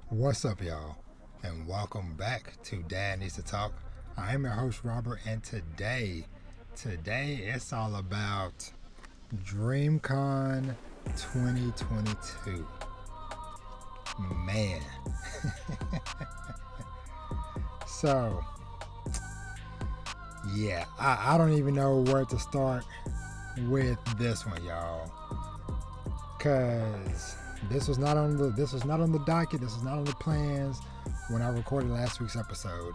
What's up, y'all? And welcome back to Dad Needs to Talk. I am your host, Robert, and today it's all about DreamCon 2022. Man. So, yeah, I don't even know where to start with this one, y'all. Cause this was not on the docket. This was not on the plans when I recorded last week's episode.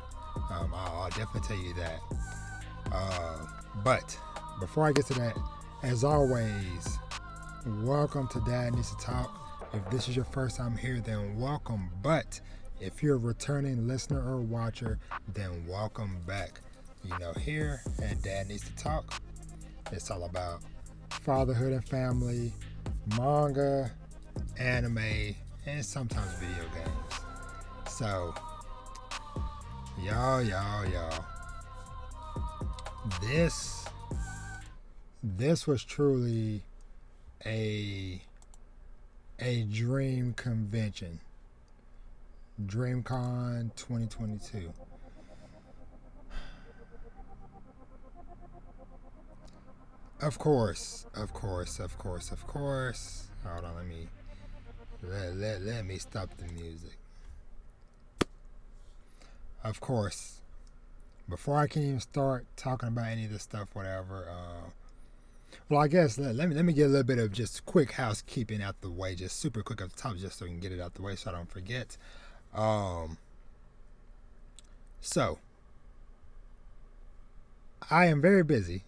I'll definitely tell you that. But before I get to that, as always, welcome to Dad Needs to Talk. If this is your first time here, then welcome. But if you're a returning listener or watcher, then welcome back. You know, here at Dad Needs to Talk, it's all about fatherhood and family, manga, anime, and sometimes video games. So, y'all, this was truly a dream convention. DreamCon 2022. Of course. Hold on, let me stop the music. Of course, before I can even start talking about any of this stuff, whatever. Well, I guess let me get a little bit of just quick housekeeping out the way, just super quick at the top, just so we can get it out the way, so I don't forget. So I am very busy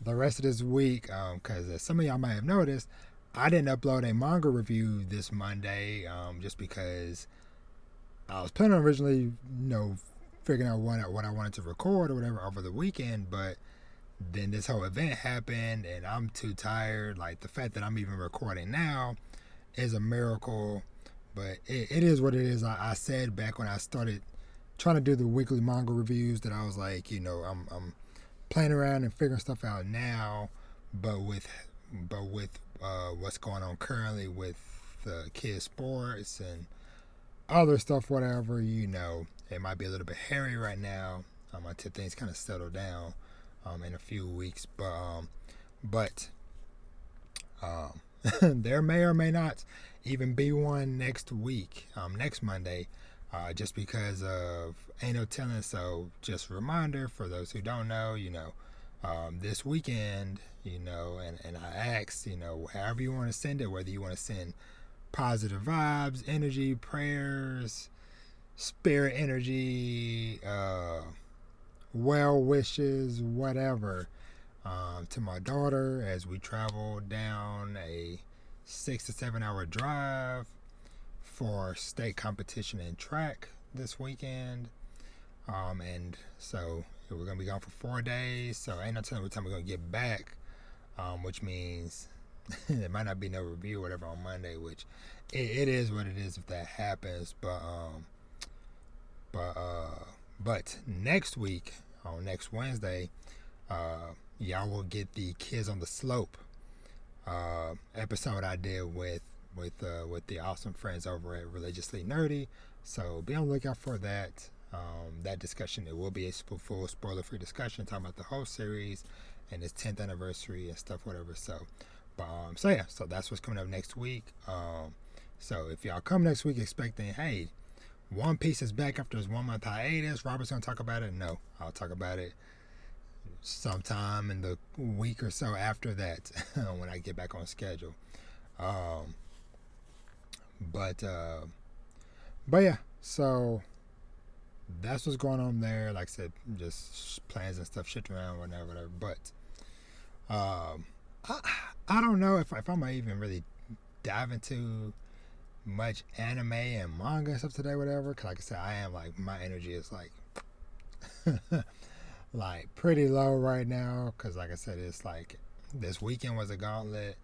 the rest of this week, because as some of y'all might have noticed, I didn't upload a manga review this Monday, just because I was planning on originally, figuring out what I wanted to record or whatever over the weekend, but then this whole event happened and I'm too tired. Like, the fact that I'm even recording now is a miracle, but it is what it is. I said back when I started trying to do the weekly manga reviews that I was like, I'm playing around and figuring stuff out now, but with what's going on currently with kids sports and other stuff, whatever, it might be a little bit hairy right now, until things kind of settle down in a few weeks, but there may or may not even be one next week, next Monday, just because of ain't no telling. So just a reminder for those who don't know, this weekend, and I asked, however you want to send it, whether you want to send positive vibes, energy, prayers, spirit energy, well wishes, whatever, to my daughter as we travel down a 6 to 7 hour drive for state competition in track this weekend. And so we're going to be gone for 4 days, so ain't no telling what time we're going to get back, which means there might not be no review or whatever on Monday, which it is what it is if that happens. But next week, on next Wednesday, y'all will get the Kids on the Slope episode I did with the awesome friends over at Religiously Nerdy. So be on the lookout for that. That discussion, it will be a full spoiler-free discussion talking about the whole series and its 10th anniversary and stuff, whatever. So that's what's coming up next week. So if y'all come next week expecting, hey, One Piece is back after this 1 month hiatus, Robert's gonna talk about it. No, I'll talk about it sometime in the week or so after that when I get back on schedule. But yeah, so that's what's going on there. Like I said, just plans and stuff shifting around, whatever. But I don't know if I might even really dive into much anime and manga and stuff today, whatever. Cause like I said, I am like, my energy is like like pretty low right now. Cause like I said, it's like this weekend was a gauntlet,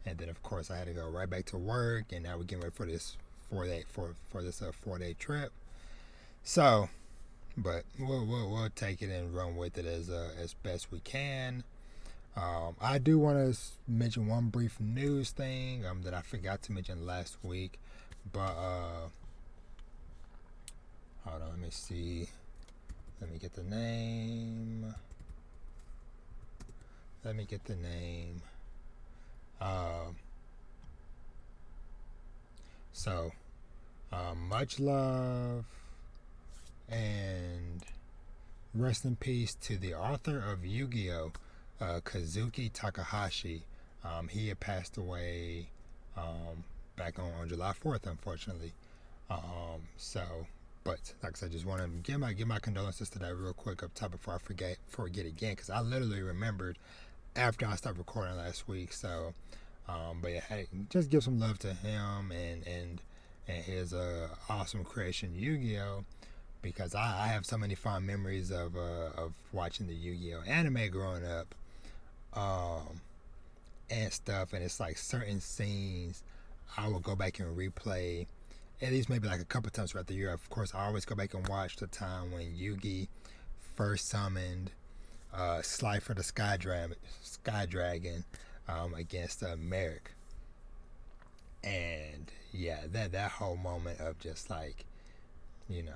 and then of course I had to go right back to work, and now we're getting ready for this 4-day trip. So, but we'll take it and run with it as best we can. I do want to mention one brief news thing that I forgot to mention last week, but hold on, let me see. Let me get the name. So, much love and rest in peace to the author of Yu-Gi-Oh, Kazuki Takahashi. He had passed away back on July 4th, unfortunately. But like I said, just want to give my condolences to that real quick up top before I forget again, because I literally remembered after I stopped recording last week. So, but yeah, hey, just give some love to him and his awesome creation Yu-Gi-Oh, because I have so many fond memories of watching the Yu-Gi-Oh anime growing up, and stuff. And it's like certain scenes I will go back and replay at least maybe like a couple times throughout the year. Of course, I always go back and watch the time when Yugi first summoned Slifer the Sky Dragon against Merrick. And yeah, that whole moment of just like, you know,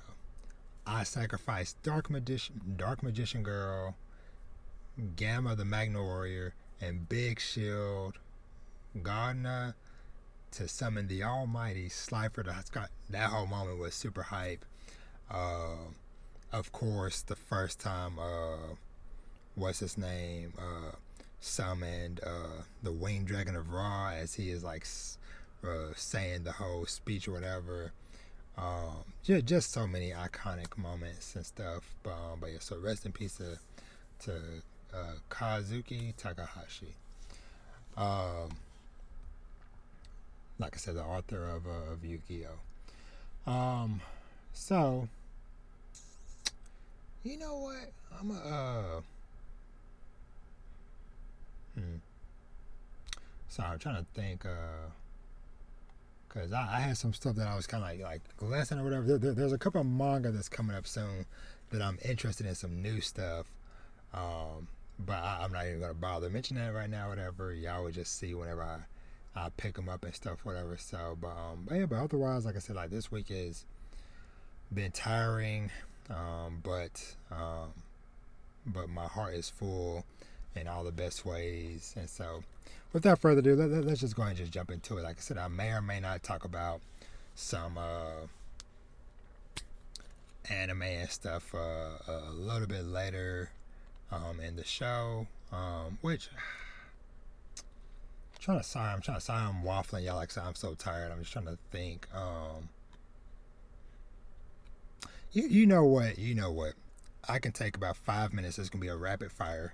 I sacrificed Dark Magician Girl, Gamma the Magna Warrior, and Big Shield Gardner to summon the almighty Slifer the Sky. That whole moment was super hype. Of course, the first time what's his name summoned the Winged Dragon of Ra, as he is like saying the whole speech or whatever. Just so many iconic moments and stuff. But yeah, so rest in peace to Kazuki Takahashi. Like I said, the author of Yu-Gi-Oh. So you know what? Sorry, I'm trying to think. Cause I had some stuff that I was kind of like glancing or whatever. There's a couple of manga that's coming up soon that I'm interested in, some new stuff. But I'm not even gonna bother mentioning that right now. Whatever, y'all would just see whenever I pick them up and stuff, whatever. So, but otherwise, like I said, like this week has been tiring. But my heart is full in all the best ways. And so, without further ado, let's just go ahead and just jump into it. Like I said, I may or may not talk about some anime and stuff a little bit later in the show. Which I'm trying to I'm waffling, y'all. Like I said, I'm so tired. I'm just trying to think. You know what? I can take about 5 minutes. It's gonna be a rapid fire.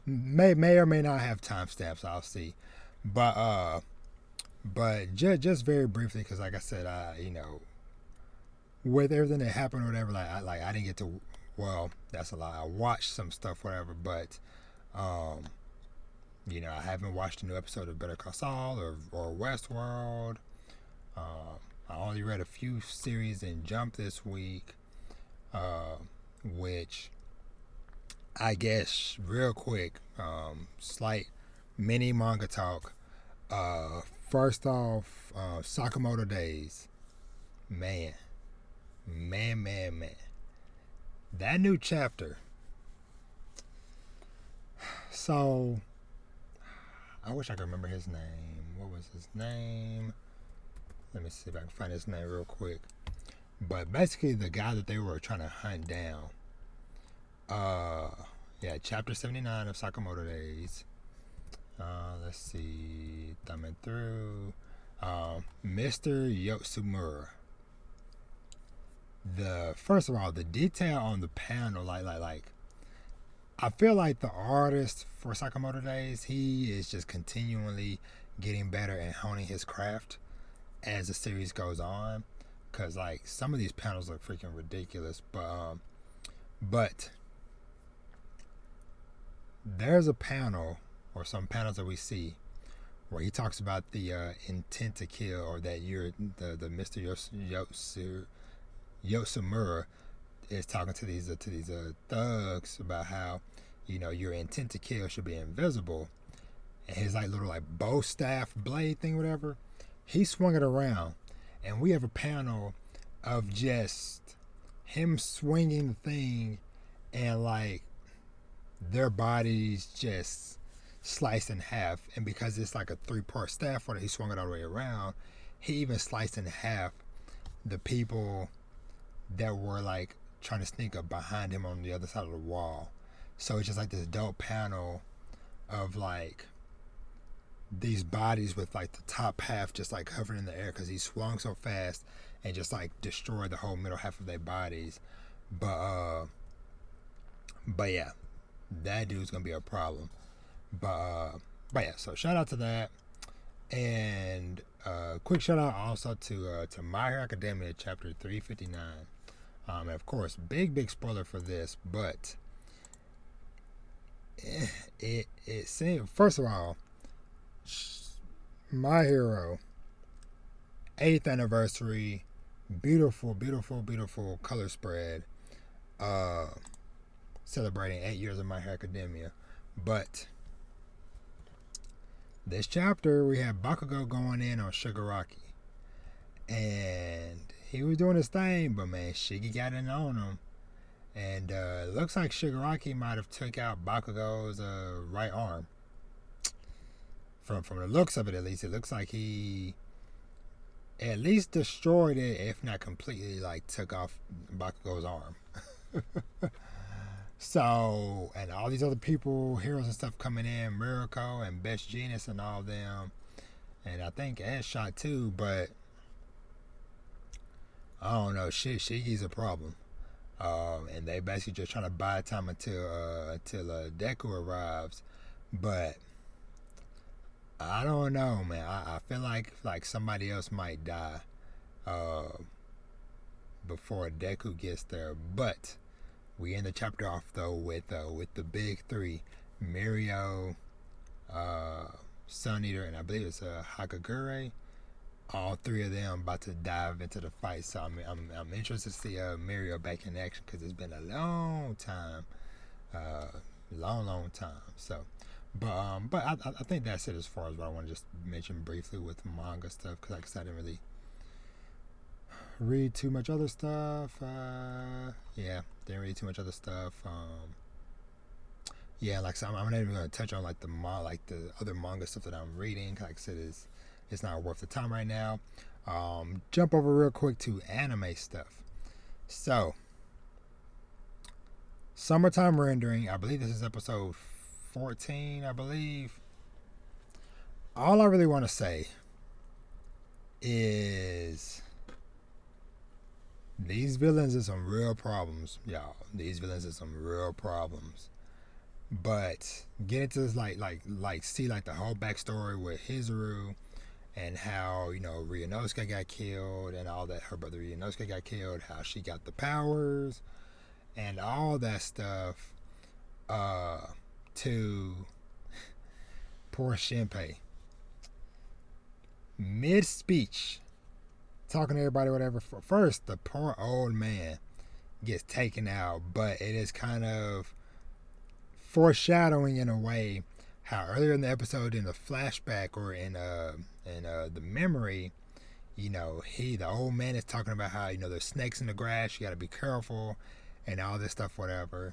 may or may not have timestamps. I'll see. But just very briefly, because like I said, with everything that happened or whatever, I didn't get to. Well, that's a lie. I watched some stuff, whatever, but I haven't watched a new episode of Better Call Saul or Westworld. I only read a few series in Jump this week, which I guess real quick, slight mini manga talk. First off, Sakamoto Days, man, that new chapter. So I wish I could remember his name. What was his name? Let me see if I can find his name real quick. But basically, the guy that they were trying to hunt down. Chapter 79 of Sakamoto Days. Let's see. Thumbing through. Mr. Yotsumura. First of all, the detail on the panel, like, I feel like the artist for Sakamoto Days, he is just continually getting better and honing his craft as the series goes on, because like some of these panels look freaking ridiculous, but there's a panel or some panels that we see where he talks about the intent to kill, or that you're the Mr. Yotsumura is talking to these thugs about how your intent to kill should be invisible. And his like little like bow staff blade thing, whatever, he swung it around, and we have a panel of just him swinging the thing, and like their bodies just sliced in half. And because it's like a 3-part staff, where he swung it all the way around, he even sliced in half the people that were like trying to sneak up behind him on the other side of the wall. So it's just like this dope panel of like these bodies with like the top half just like hovering in the air because he swung so fast and just like destroyed the whole middle half of their bodies. But yeah, that dude's gonna be a problem. But yeah, so shout out to that. And quick shout out also to My Hero Academia chapter 359. And of course, big spoiler for this, but it seems, first of all, My Hero 8th anniversary, beautiful color spread, celebrating 8 years of My Hero Academia. But this chapter, we have Bakugo going in on Shigaraki, and he was doing his thing, but man, Shiggy got in on him, and it looks like Shigaraki might have took out Bakugo's right arm. From the looks of it, at least, it looks like he at least destroyed it, if not completely, like took off Bakugo's arm. So, and all these other people, heroes and stuff coming in, Miracle and Best Genius and all of them, and I think Ed shot too, but I don't know, Shiggy's a problem. And they basically just trying to buy time until Deku arrives, but I don't know, man. I feel like somebody else might die before Deku gets there. But we end the chapter off though with the big three: Mirio, Sun Eater, and I believe it's Hakagure. All three of them about to dive into the fight. So I'm interested to see Mirio back in action because it's been a long time, long time. So. But I think that's it as far as what I want to just mention briefly with manga stuff, because like I said, I didn't really read too much other stuff. Didn't read too much other stuff. Like I said, I'm not even going to touch on like the other manga stuff that I'm reading. Like I said, it's not worth the time right now. Jump over real quick to anime stuff. So, Summertime Rendering, I believe this is episode 14, I believe. All I really want to say is these villains are some real problems, y'all. These villains are some real problems. But get into this see like the whole backstory with Hizuru and how, Ryunosuke got killed and all that. Her brother Ryunosuke got killed, how she got the powers and all that stuff. To poor Shinpei, mid-speech, talking to everybody, whatever. First, the poor old man gets taken out, but it is kind of foreshadowing in a way how earlier in the episode, in the flashback or in the memory, the old man is talking about how there's snakes in the grass, you got to be careful, and all this stuff, whatever.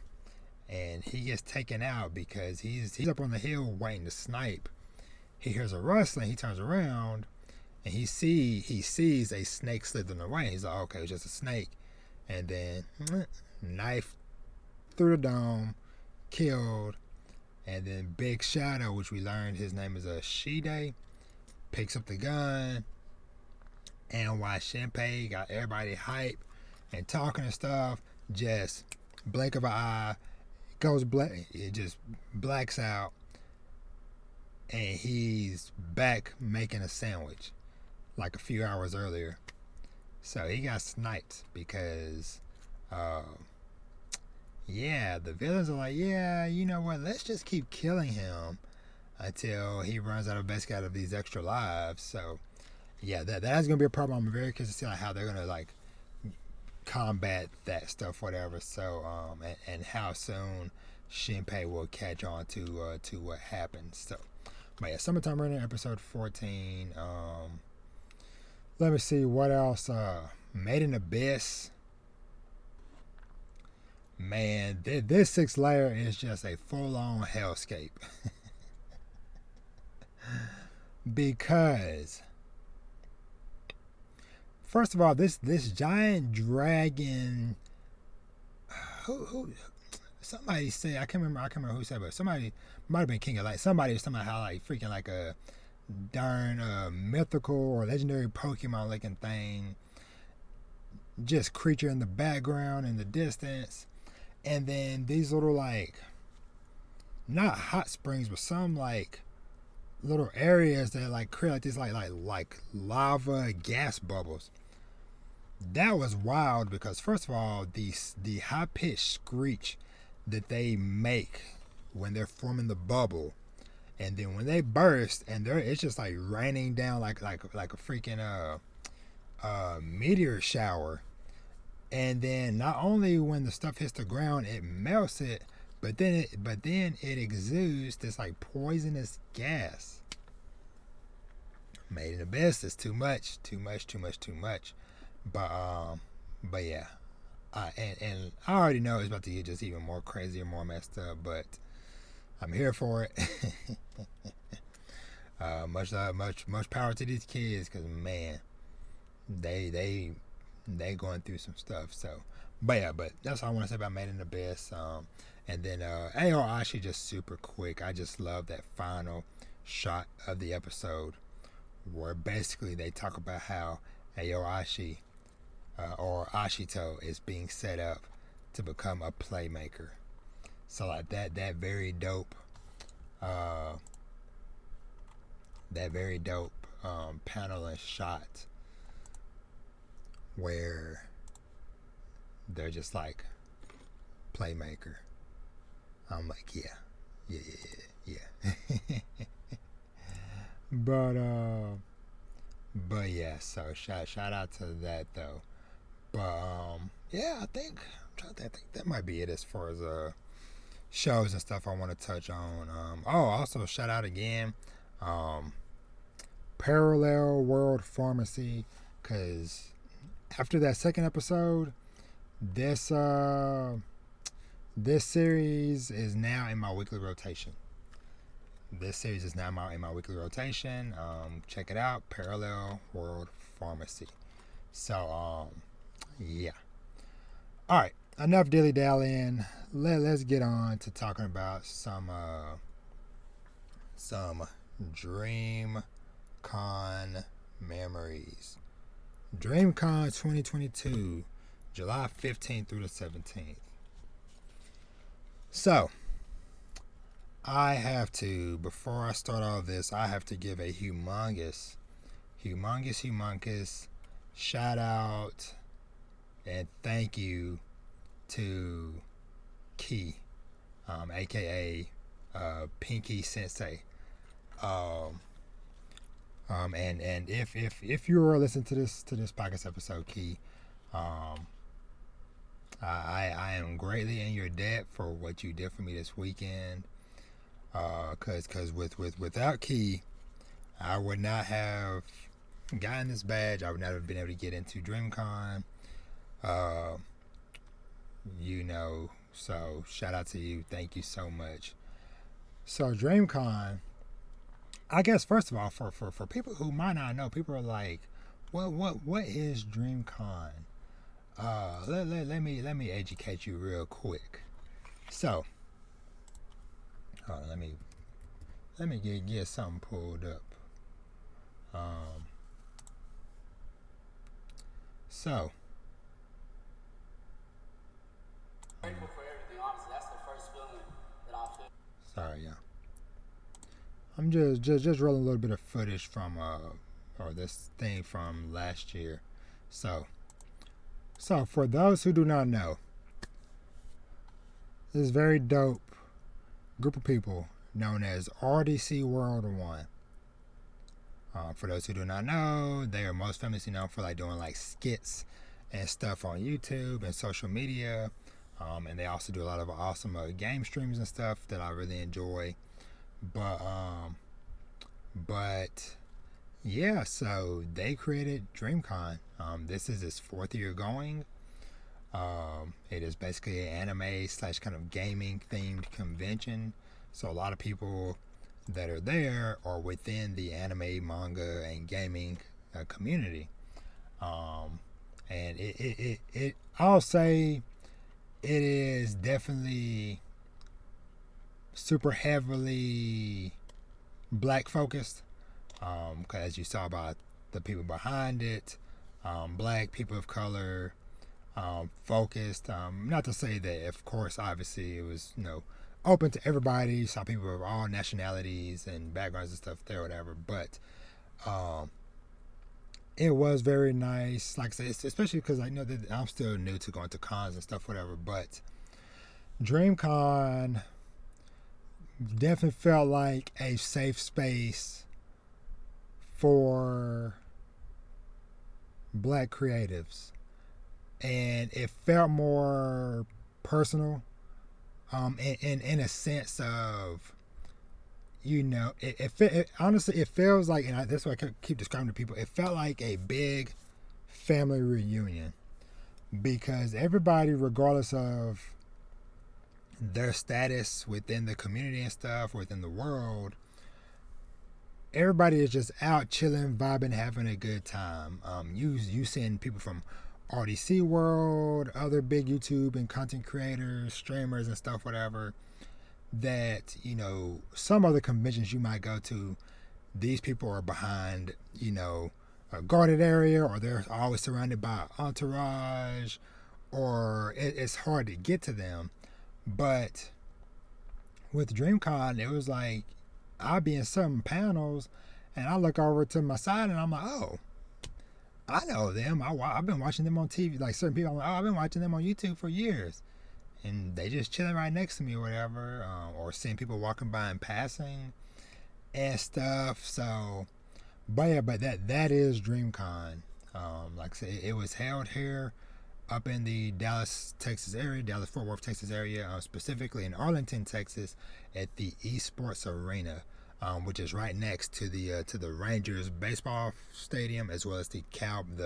And he gets taken out because he's up on the hill waiting to snipe. He hears a rustling. He turns around, and he sees a snake slither in the way. He's like, okay, it's just a snake. And then knife through the dome, killed. And then Big Shadow, which we learned his name is Shide, picks up the gun. And while Shinpei got everybody hype and talking and stuff, just blink of an eye, goes black, it just blacks out, and he's back making a sandwich like a few hours earlier. So he got sniped because the villains are like, you know what, let's just keep killing him until he runs basically out of these extra lives. So that's gonna be a problem. I'm very curious to see how they're gonna combat that stuff, whatever. So and how soon Shinpei will catch on to what happens. So, but yeah, Summertime Running episode 14. Let me see what else. Made in Abyss. Man, this 6th layer is just a full-on hellscape. Because first of all, this giant dragon. Who? Somebody said, I can't remember who said, but somebody might have been King of Light. Somebody was somehow like freaking like a darn mythical or legendary Pokemon looking thing, just creature in the background in the distance, and then these little like not hot springs, but some like little areas that like create like this like lava gas bubbles. That was wild because first of all, the high pitched screech that they make when they're forming the bubble, and then when they burst and it's just like raining down like a freaking meteor shower. And then not only when the stuff hits the ground it melts it, but then it exudes this like poisonous gas. Made in Abyss is too much. But yeah. And I already know it's about to get just even more crazy and more messed up, but I'm here for it. Much power to these kids, because man, they going through some stuff. So, but that's all I want to say about Made in Abyss. And then Ashi, just super quick. I just love that final shot of the episode where basically they talk about how Ashi or Ashito is being set up to become a playmaker. So like that very dope panel and shot where they're just like playmaker. I'm like, yeah. But yeah, so shout out to that though. But yeah, I think that might be it as far as shows and stuff I want to touch on. Also shout out again, Parallel World Pharmacy, because after that second episode, this series is now in my weekly rotation. Check it out, Parallel World Pharmacy. So yeah. All right, enough dilly dallying. Let's get on to talking about some DreamCon memories. DreamCon 2022, July 15th through the 17th. So, before I start all this, I have to give a humongous shout out and thank you to Key, aka Pinky Sensei. And if you are listening to this podcast episode, Key, I am greatly in your debt for what you did for me this weekend. Cause without Key, I would not have gotten this badge. I would not have been able to get into DreamCon. So shout out to you. Thank you so much. So DreamCon, I guess first of all, for people who might not know, people are like, what is DreamCon? Let me educate you real quick. So, hold on, let me get something pulled up. So. Grateful for everything. Honestly, that's the first feeling that I feel. Sorry, yeah. I'm just rolling a little bit of footage from or this thing from last year. So for those who do not know, this very dope group of people known as RDC World 1. For those who do not know, they are most famously known for like doing like skits and stuff on YouTube and social media. And they also do a lot of awesome game streams and stuff that I really enjoy. But but yeah, so they created DreamCon. This is its 4th year going. It is basically an anime slash kind of gaming themed convention. So a lot of people that are there are within the anime, manga, and gaming community. And I'll say it is definitely super heavily black focused. As you saw by the people behind it, black people of color, focused. Not to say that, of course, obviously it was open to everybody. Some people of all nationalities and backgrounds and stuff there, whatever. But it was very nice. Like I said, especially because I know that I'm still new to going to cons and stuff, whatever. But DreamCon definitely felt like a safe space for black creatives, and it felt more personal, in a sense of, honestly, it feels like, and that's what I keep describing to people, it felt like a big family reunion, because everybody, regardless of their status within the community and stuff, within the world, everybody is just out chilling, vibing, having a good time. You send people from RDC World, other big YouTube and content creators, streamers and stuff, whatever, that, some other conventions you might go to, these people are behind, a guarded area, or they're always surrounded by entourage, or it's hard to get to them. But with DreamCon, it was like, I'll be in some panels, and I look over to my side, and I'm like, oh, I know them. I've been watching them on TV. Like, certain people, I'm like, oh, I've been watching them on YouTube for years. And they just chilling right next to me or whatever. Or seeing people walking by and passing and stuff. So, but that is DreamCon. Like I said, it was held here up in the Dallas, Texas area, Dallas-Fort Worth, Texas area, specifically in Arlington, Texas, at the Esports Arena, which is right next to the Rangers baseball stadium, as well as the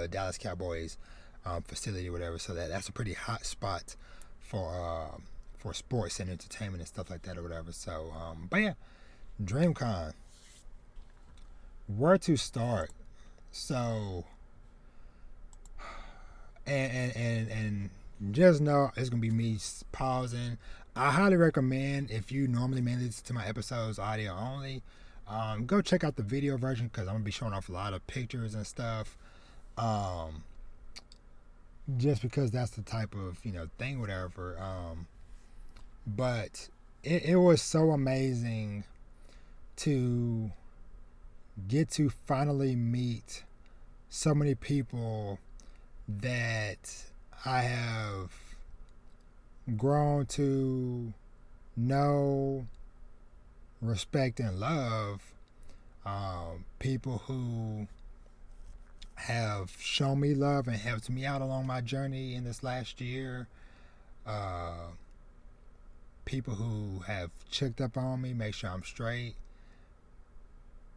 Dallas Cowboys facility, or whatever. So that's a pretty hot spot for sports and entertainment and stuff like that, or whatever. So, but yeah, DreamCon. Where to start? So, and just know it's gonna be me pausing. I highly recommend, if you normally mainly listen to my episodes audio only, go check out the video version, because I'm gonna be showing off a lot of pictures and stuff. Just because that's the type of thing, whatever. But it was so amazing to get to finally meet so many people that I have grown to know, respect, and love. People who have shown me love and helped me out along my journey in this last year. People who have checked up on me, make sure I'm straight.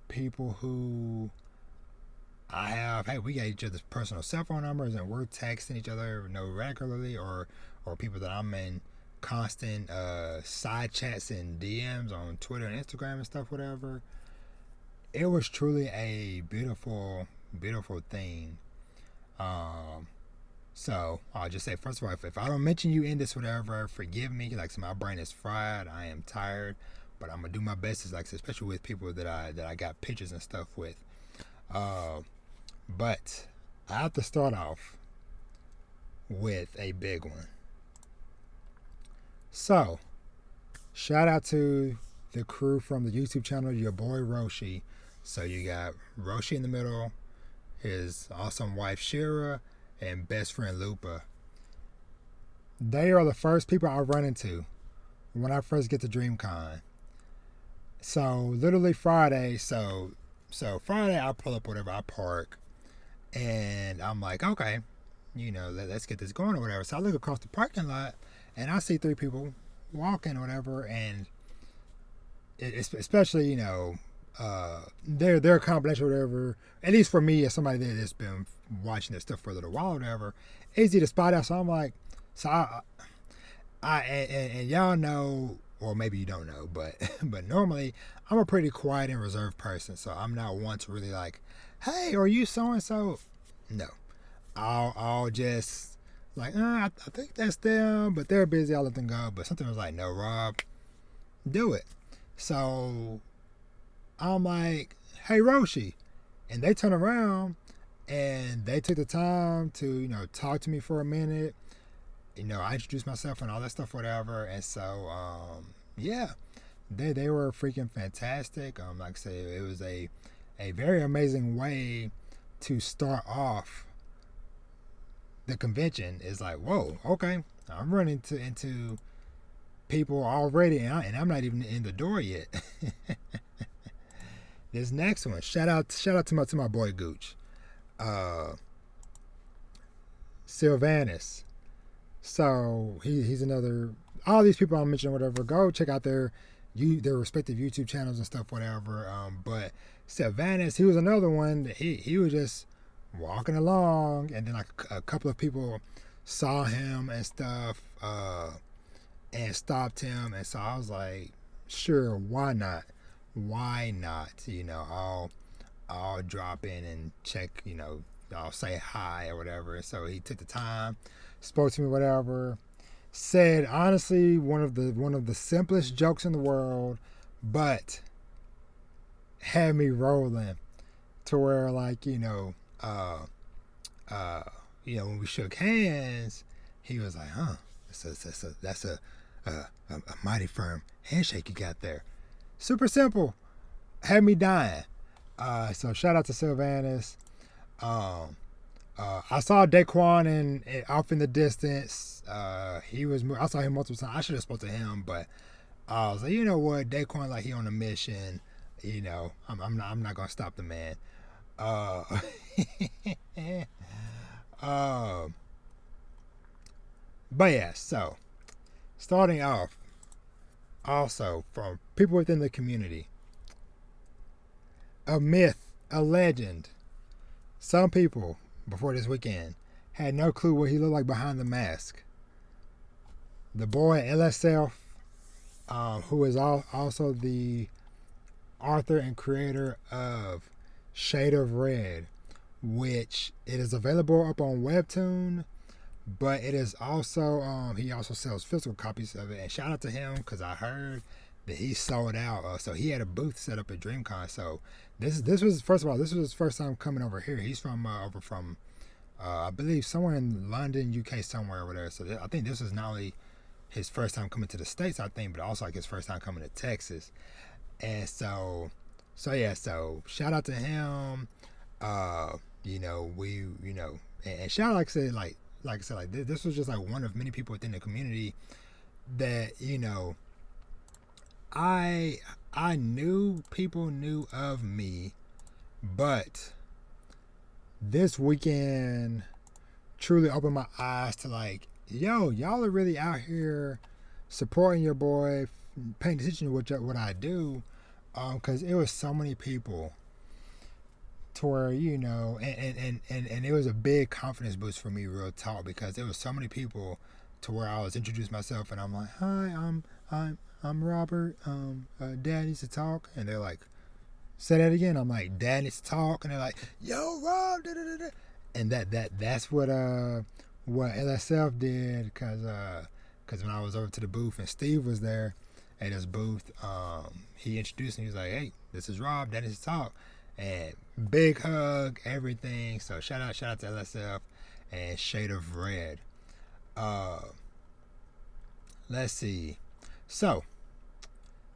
People who we got each other's personal cell phone numbers, and we're texting each other regularly, or people that I'm in constant side chats and DMs on Twitter and Instagram and stuff, whatever. It was truly a beautiful, beautiful thing. So I'll just say, first of all, if I don't mention you in this, whatever, forgive me. Like, so my brain is fried. I am tired, but I'm gonna do my best. Especially with people that I got pictures and stuff with. But I have to start off with a big one. So, shout out to the crew from the YouTube channel, your boy Roshi. So you got Roshi in the middle, his awesome wife Shira, and best friend Lupa. They are the first people I run into when I first get to DreamCon. So literally Friday, so Friday I pull up, whatever, I park, and I'm like, okay, let's get this going or whatever. So I look across the parking lot, and I see 3 people walking or whatever, and it's especially, you know, they're confidential or whatever. At least for me, as somebody that's been watching this stuff for a little while or whatever, easy to spot out. So I'm like, so and y'all know, or maybe you don't know, but but normally I'm a pretty quiet and reserved person, so I'm not one to really like, hey, are you so and so? No, I'll just like, I think that's them, but they're busy. I'll let them go. But something was like, no, Rob, do it. So I'm like, hey, Roshi, and they turn around and they took the time to, you know, talk to me for a minute. You know, I introduced myself and all that stuff, whatever. And so, yeah, they were freaking fantastic. Like I say, it was a very amazing way to start off the convention. Is like, whoa, okay, I'm running into people already, and I'm not even in the door yet. This next one, shout out to my boy Gooch, Sylvanus. So he's another. All these people I'm mentioning, whatever, go check out their respective YouTube channels and stuff, whatever. But Sylvanus, he was another one that he was just walking along, and then like a couple of people saw him and stuff, and stopped him, and so I was like, sure, why not? Why not? You know, I'll drop in and check. You know, I'll say hi or whatever. And so he took the time, spoke to me, whatever. Said honestly one of the simplest jokes in the world, but had me rolling to where, like, you know, when we shook hands, he was like, huh, that's a mighty firm handshake you got there. Super simple. Had me dying. So shout out to Sylvanus. I saw Daquan and off in the distance. I saw him multiple times. I should have spoke to him, but I was like, you know what, Daquan, like, he on a mission. You know, I'm not gonna stop the man. But yeah, so starting off, also from people within the community, a myth, a legend. Some people before this weekend had no clue what he looked like behind the mask. The boy LSF, who is also the author and creator of Shade of Red, which it is available up on Webtoon, but it is also he also sells physical copies of it. And shout out to him, because I heard that he sold out. So he had a booth set up at DreamCon. So this was, first of all, this was his first time coming over here. He's from over from I believe somewhere in London, UK, somewhere over there. So I think this was not only his first time coming to the States, I think, but also like his first time coming to Texas. And so yeah, so shout out to him. You know, and shout out, like I said, this was just like one of many people within the community that, you know, I knew people knew of me, but this weekend truly opened my eyes to, like, yo, y'all are really out here supporting your boy, paying attention to what I do, because it was so many people to where, you know, and it was a big confidence boost for me, real talk, because there was so many people to where I was introducing myself, and I'm like, hi, I'm Robert, Dad needs to talk, and they're like, say that again. I'm like, Dad needs to talk, and they're like, yo, Rob, da, da, da, da. And that's what LSF did, because when I was over to the booth and Steve was there at his booth, he introduced me. He was like, hey, this is Rob, Dad needs to talk, and big hug, everything. So shout out to LSF and Shade of Red. Let's see. So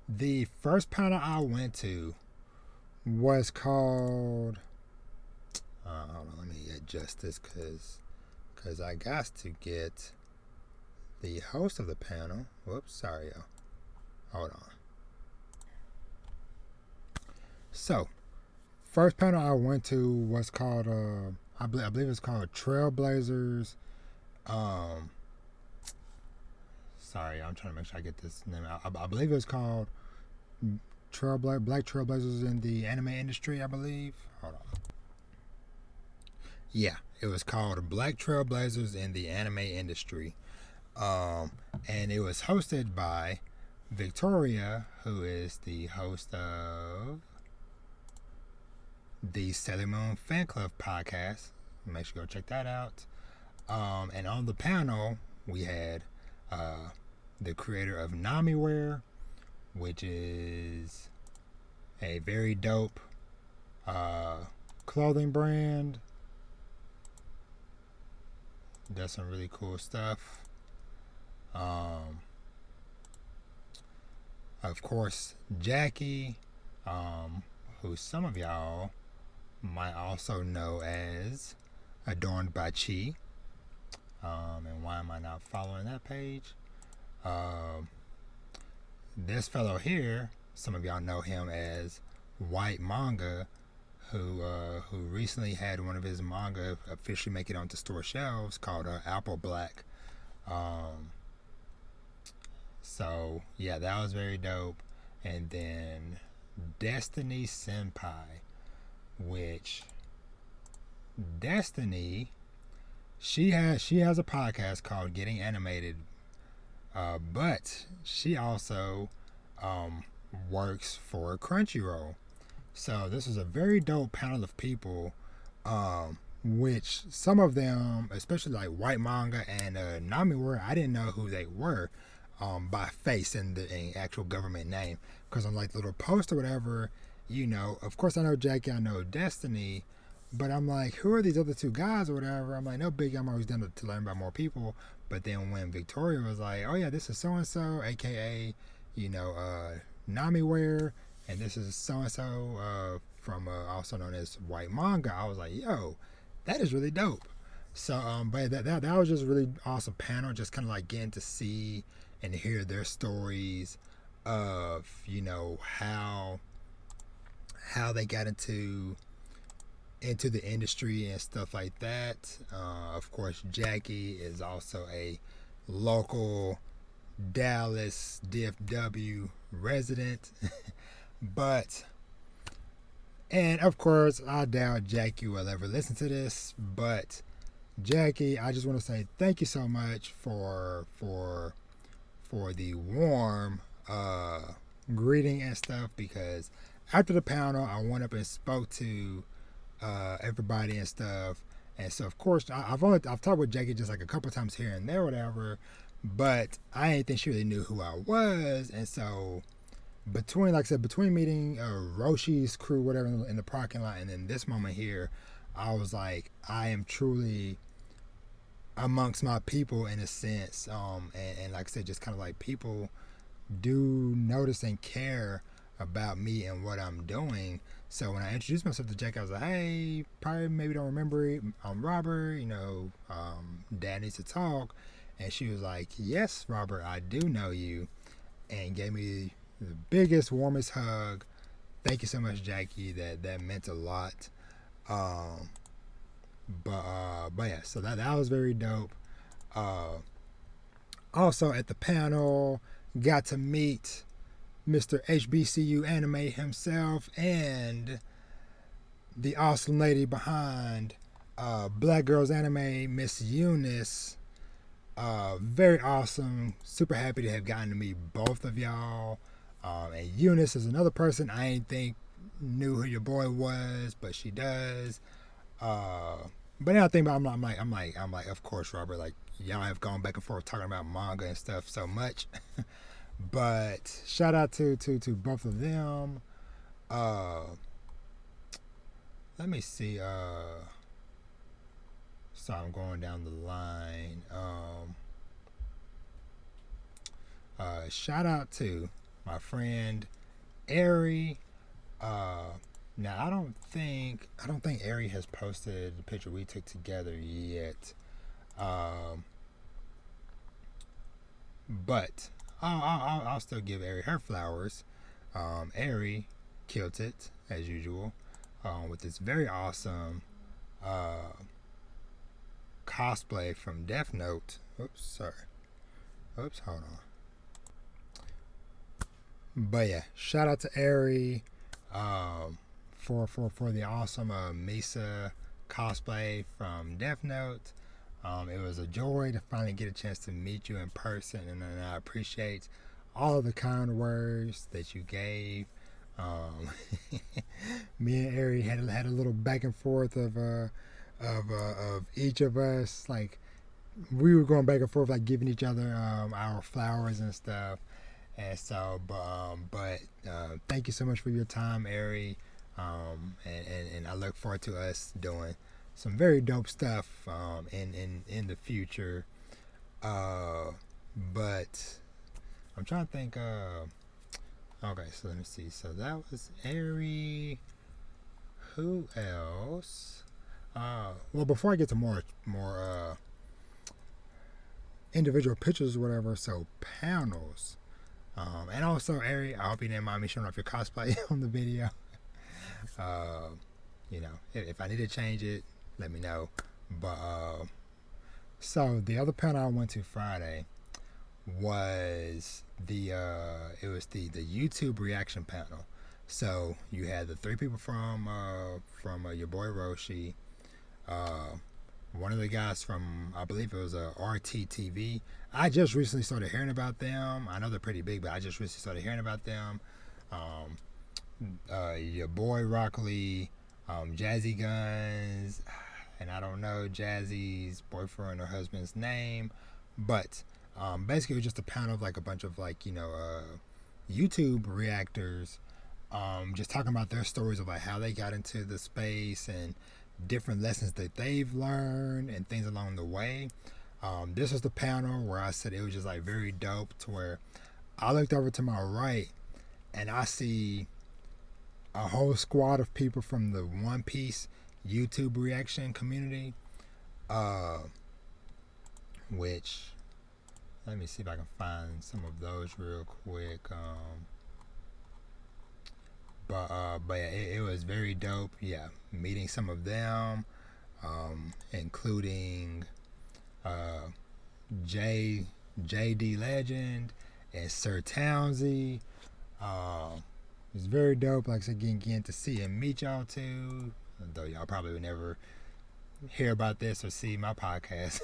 the first panel I went to was called hold on, let me adjust this because I got to get the host of the panel. Whoops, sorry, y'all. Hold on. So first panel I went to was called I believe it's called Trailblazers sorry, I'm trying to make sure I get this name out. I believe it was called Black Trailblazers in the Anime Industry, I believe. Hold on. Yeah, it was called Black Trailblazers in the Anime Industry. And it was hosted by Victoria, who is the host of the Sailor Moon Fan Club podcast. Make sure you go check that out. And on the panel, we had the creator of Namiwear, which is a very dope clothing brand. Does some really cool stuff. Of course, Jackie, who some of y'all might also know as Adorned by Chi. And why am I not following that page? This fellow here, some of y'all know him as White Manga, who recently had one of his manga officially make it onto store shelves called Apple Black. So yeah, that was very dope. And then Destiny Senpai, which Destiny, she has a podcast called Getting Animated, but she also works for Crunchyroll. So this is a very dope panel of people, which some of them, especially like White Manga and Namiwear, I didn't know who they were by face and the actual government name, because on like the little post or whatever, you know, of course I know Jackie, I know Destiny, but I'm like, who are these other two guys or whatever? I'm like, no big, I'm always down to learn about more people. But then when Victoria was like, oh yeah, this is so-and-so, aka, you know, Namiwear, and this is so-and-so from also known as White Manga, I was like, yo, that is really dope. So, but that was just a really awesome panel, just kind of like getting to see and hear their stories of, you know, how they got into the industry and stuff like that. Of course, Jackie is also a local Dallas DFW resident. And of course, I doubt Jackie will ever listen to this, but Jackie, I just want to say thank you so much for the warm greeting and stuff, because after the panel, I went up and spoke to everybody and stuff. And so of course I've talked with Jackie just like a couple times here and there, whatever, but I didn't think she really knew who I was. And so between meeting Roshi's crew, whatever, in the parking lot, and then this moment here, I was like, I am truly amongst my people in a sense. And like I said, just kind of like people do notice and care about me and what I'm doing. So when I introduced myself to Jackie, I was like, hey, probably maybe don't remember it, I'm Robert, you know, Dad needs to talk. And she was like, yes, Robert, I do know you, and gave me the biggest, warmest hug. Thank you so much, Jackie. That meant a lot. But yeah, so that was very dope. Also at the panel, got to meet Mr. HBCU Anime himself and the awesome lady behind Black Girls Anime, Miss Eunice. Very awesome. Super happy to have gotten to meet both of y'all. And Eunice is another person I ain't think knew who your boy was, but she does. But now I think about, I'm like, of course, Robert, like, y'all have gone back and forth talking about manga and stuff so much. But shout out to both of them. Let me see. So I'm going down the line. Shout out to my friend Ari. Now I don't think Ari has posted the picture we took together yet. But I'll still give Ari her flowers. Ari killed it as usual with this very awesome cosplay from Death Note. Oops, sorry. Oops, hold on. But yeah, shout out to Ari for the awesome Misa cosplay from Death Note. It was a joy to finally get a chance to meet you in person, and I appreciate all of the kind words that you gave. Me and Ari had a little back and forth of each of us, like we were going back and forth, like giving each other our flowers and stuff. And so, but thank you so much for your time, Ari. And I look forward to us doing some very dope stuff in the future. But I'm trying to think. Okay, so let me see. So that was Ari. Who else? Well, before I get to more individual pictures or whatever, so panels. And also, Ari, I hope you didn't mind me showing off your cosplay on the video. You know, if I need to change it, let me know. But so the other panel I went to Friday was the YouTube reaction panel. So you had the three people from your boy Roshi, one of the guys from, I believe it was RTTV. I just recently started hearing about them. I know they're pretty big, but I just recently started hearing about them. Your boy Rock Lee, Jazzy Guns, and I don't know Jazzy's boyfriend or husband's name, but basically it was just a panel of like a bunch of like, you know, YouTube reactors, just talking about their stories of like how they got into the space and different lessons that they've learned and things along the way. This was the panel where I said it was just like very dope, to where I looked over to my right and I see a whole squad of people from the One Piece YouTube reaction community, which, let me see if I can find some of those real quick. But yeah, it was very dope. Yeah, meeting some of them, including JD Legend and Sir Townsy. It was very dope. Like I said, getting to see and meet y'all too. Though y'all probably would never hear about this or see my podcast.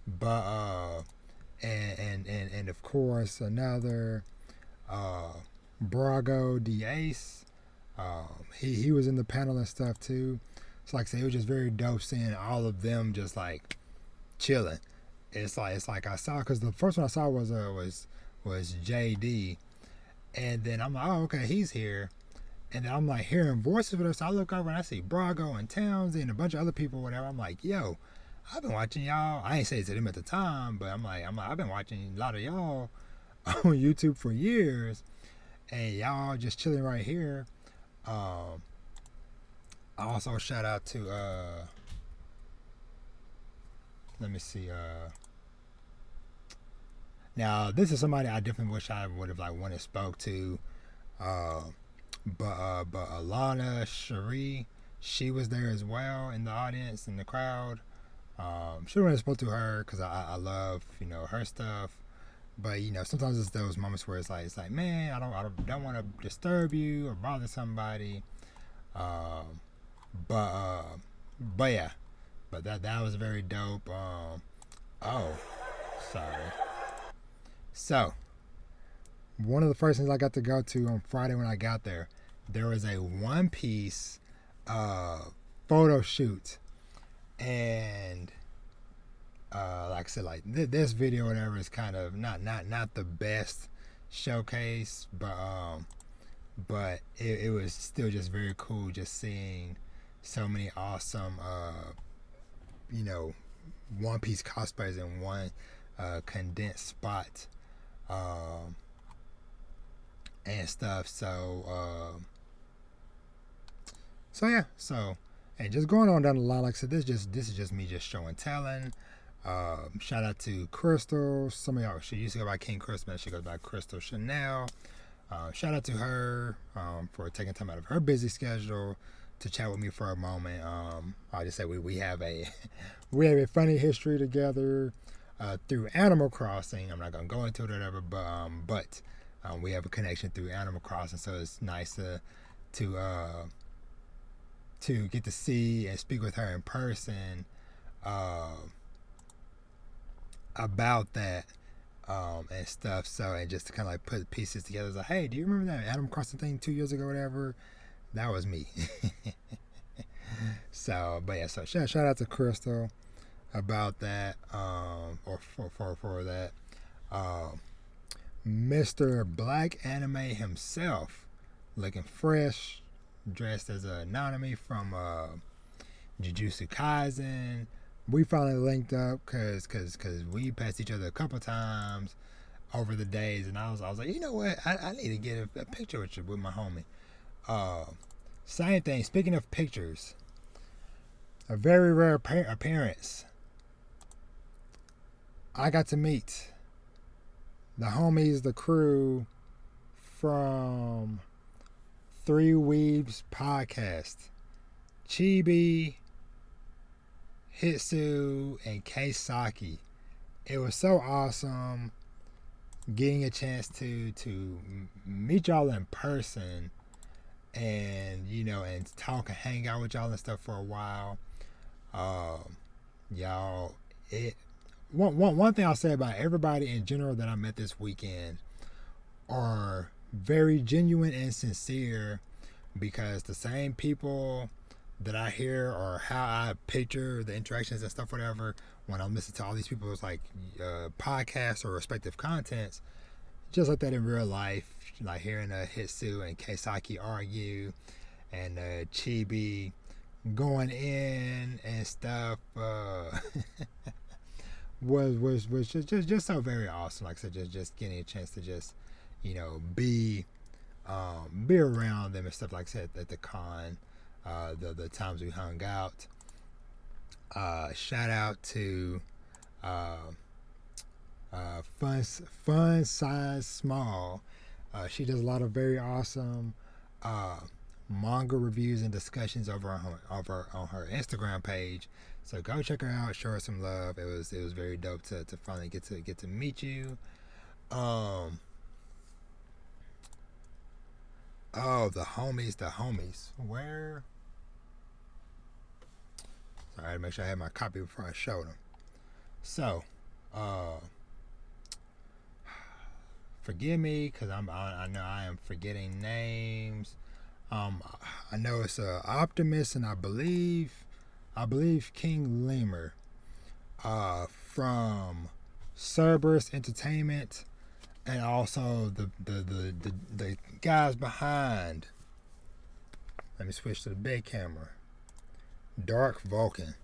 But and of course another Brago Ace. He was in the panel and stuff too. So like I said, it was just very dope seeing all of them just like chilling. It's like I saw, because the first one I saw was JD, and then I'm like, oh okay, he's here. And then I'm like hearing voices with us. So I look over and I see Brago and Townsend and a bunch of other people, whatever. I'm like, yo, I've been watching y'all. I ain't say it to them at the time, but I'm like, I've been watching a lot of y'all on YouTube for years, and y'all just chilling right here. I also shout out to let me see. Now this is somebody I definitely wish I would have like wanted spoke to. But Alana Cherie, she was there as well in the audience, in the crowd. Should have spoke to her because I love, you know, her stuff. But you know, sometimes it's those moments where it's like man, I don't want to disturb you or bother somebody. But yeah, but that was very dope. Oh, sorry. So one of the first things I got to go to on Friday when I got there, there was a One Piece photo shoot, and like I said, like this video or whatever is kind of not the best showcase, but it was still just very cool just seeing so many awesome you know, One Piece cosplayers in one condensed spot. And stuff. So yeah. So, and just going on down the line, like I said, this is just me just showing telling. Shout out to Crystal. Some of y'all, she used to go by King Christmas. She goes by Crystal Chanel. Shout out to her for taking time out of her busy schedule to chat with me for a moment. I'll just say we have a we have a funny history together. through Animal Crossing. I'm not gonna go into it or whatever, but we have a connection through Animal Crossing, so it's nice to get to see and speak with her in person about that and stuff. So, and just to kind of like put pieces together, it's like, hey, do you remember that Animal Crossing thing 2 years ago, whatever? That was me. So, but yeah, so shout out to Crystal about that, or for that. Mr. Black Anime himself, looking fresh, dressed as a Nanami from Jujutsu Kaisen. We finally linked up because we passed each other a couple times over the days, and I was like, you know what? I need to get a picture with you, with my homie. Same thing. Speaking of pictures, a very rare appearance. I got to meet the homies, the crew from Three Weebs podcast. Chibi, Hitsu, and Keisaki. It was so awesome getting a chance to meet y'all in person, and and talk and hang out with y'all and stuff for a while. Y'all, one thing I'll say about everybody in general that I met this weekend are very genuine and sincere, because the same people that I hear or how I picture the interactions and stuff, whatever, when I'm listening to all these people's like podcasts or respective contents, just like that in real life, like hearing Hitsu and Keisaki argue, and Chibi going in and stuff, was just so very awesome. Like I said, just getting a chance to just be around them and stuff, like I said, at the con, the times we hung out. Shout out to Fun Size Small. She does a lot of very awesome manga reviews and discussions over on her Instagram page. So go check her out, show her some love. It was very dope to finally get to meet you. Oh, the homies. Where? Sorry, to make sure I had my copy before I showed them. So, forgive me because I know I am forgetting names. I know it's Optimus, and I believe King Lemur from Cerberus Entertainment, and also the guys behind. Let me switch to the big camera. Dark Vulcan.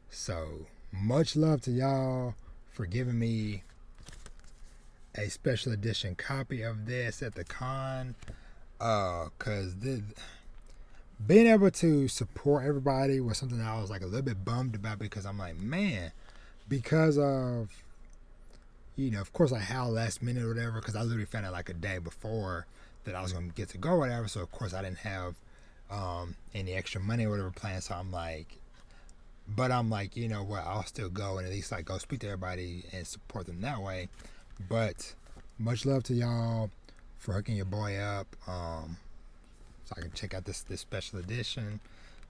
So much love to y'all for giving me a special edition copy of this at the con. Cause being able to support everybody was something that I was like a little bit bummed about, because I'm like, man, because of of course, like how last minute or whatever, because I literally found out like a day before that I was gonna get to go or whatever. So of course I didn't have any extra money or whatever planned. So I'm like, you know what, I'll still go and at least like go speak to everybody and support them that way. But much love to y'all for hooking your boy up, so I can check out this special edition,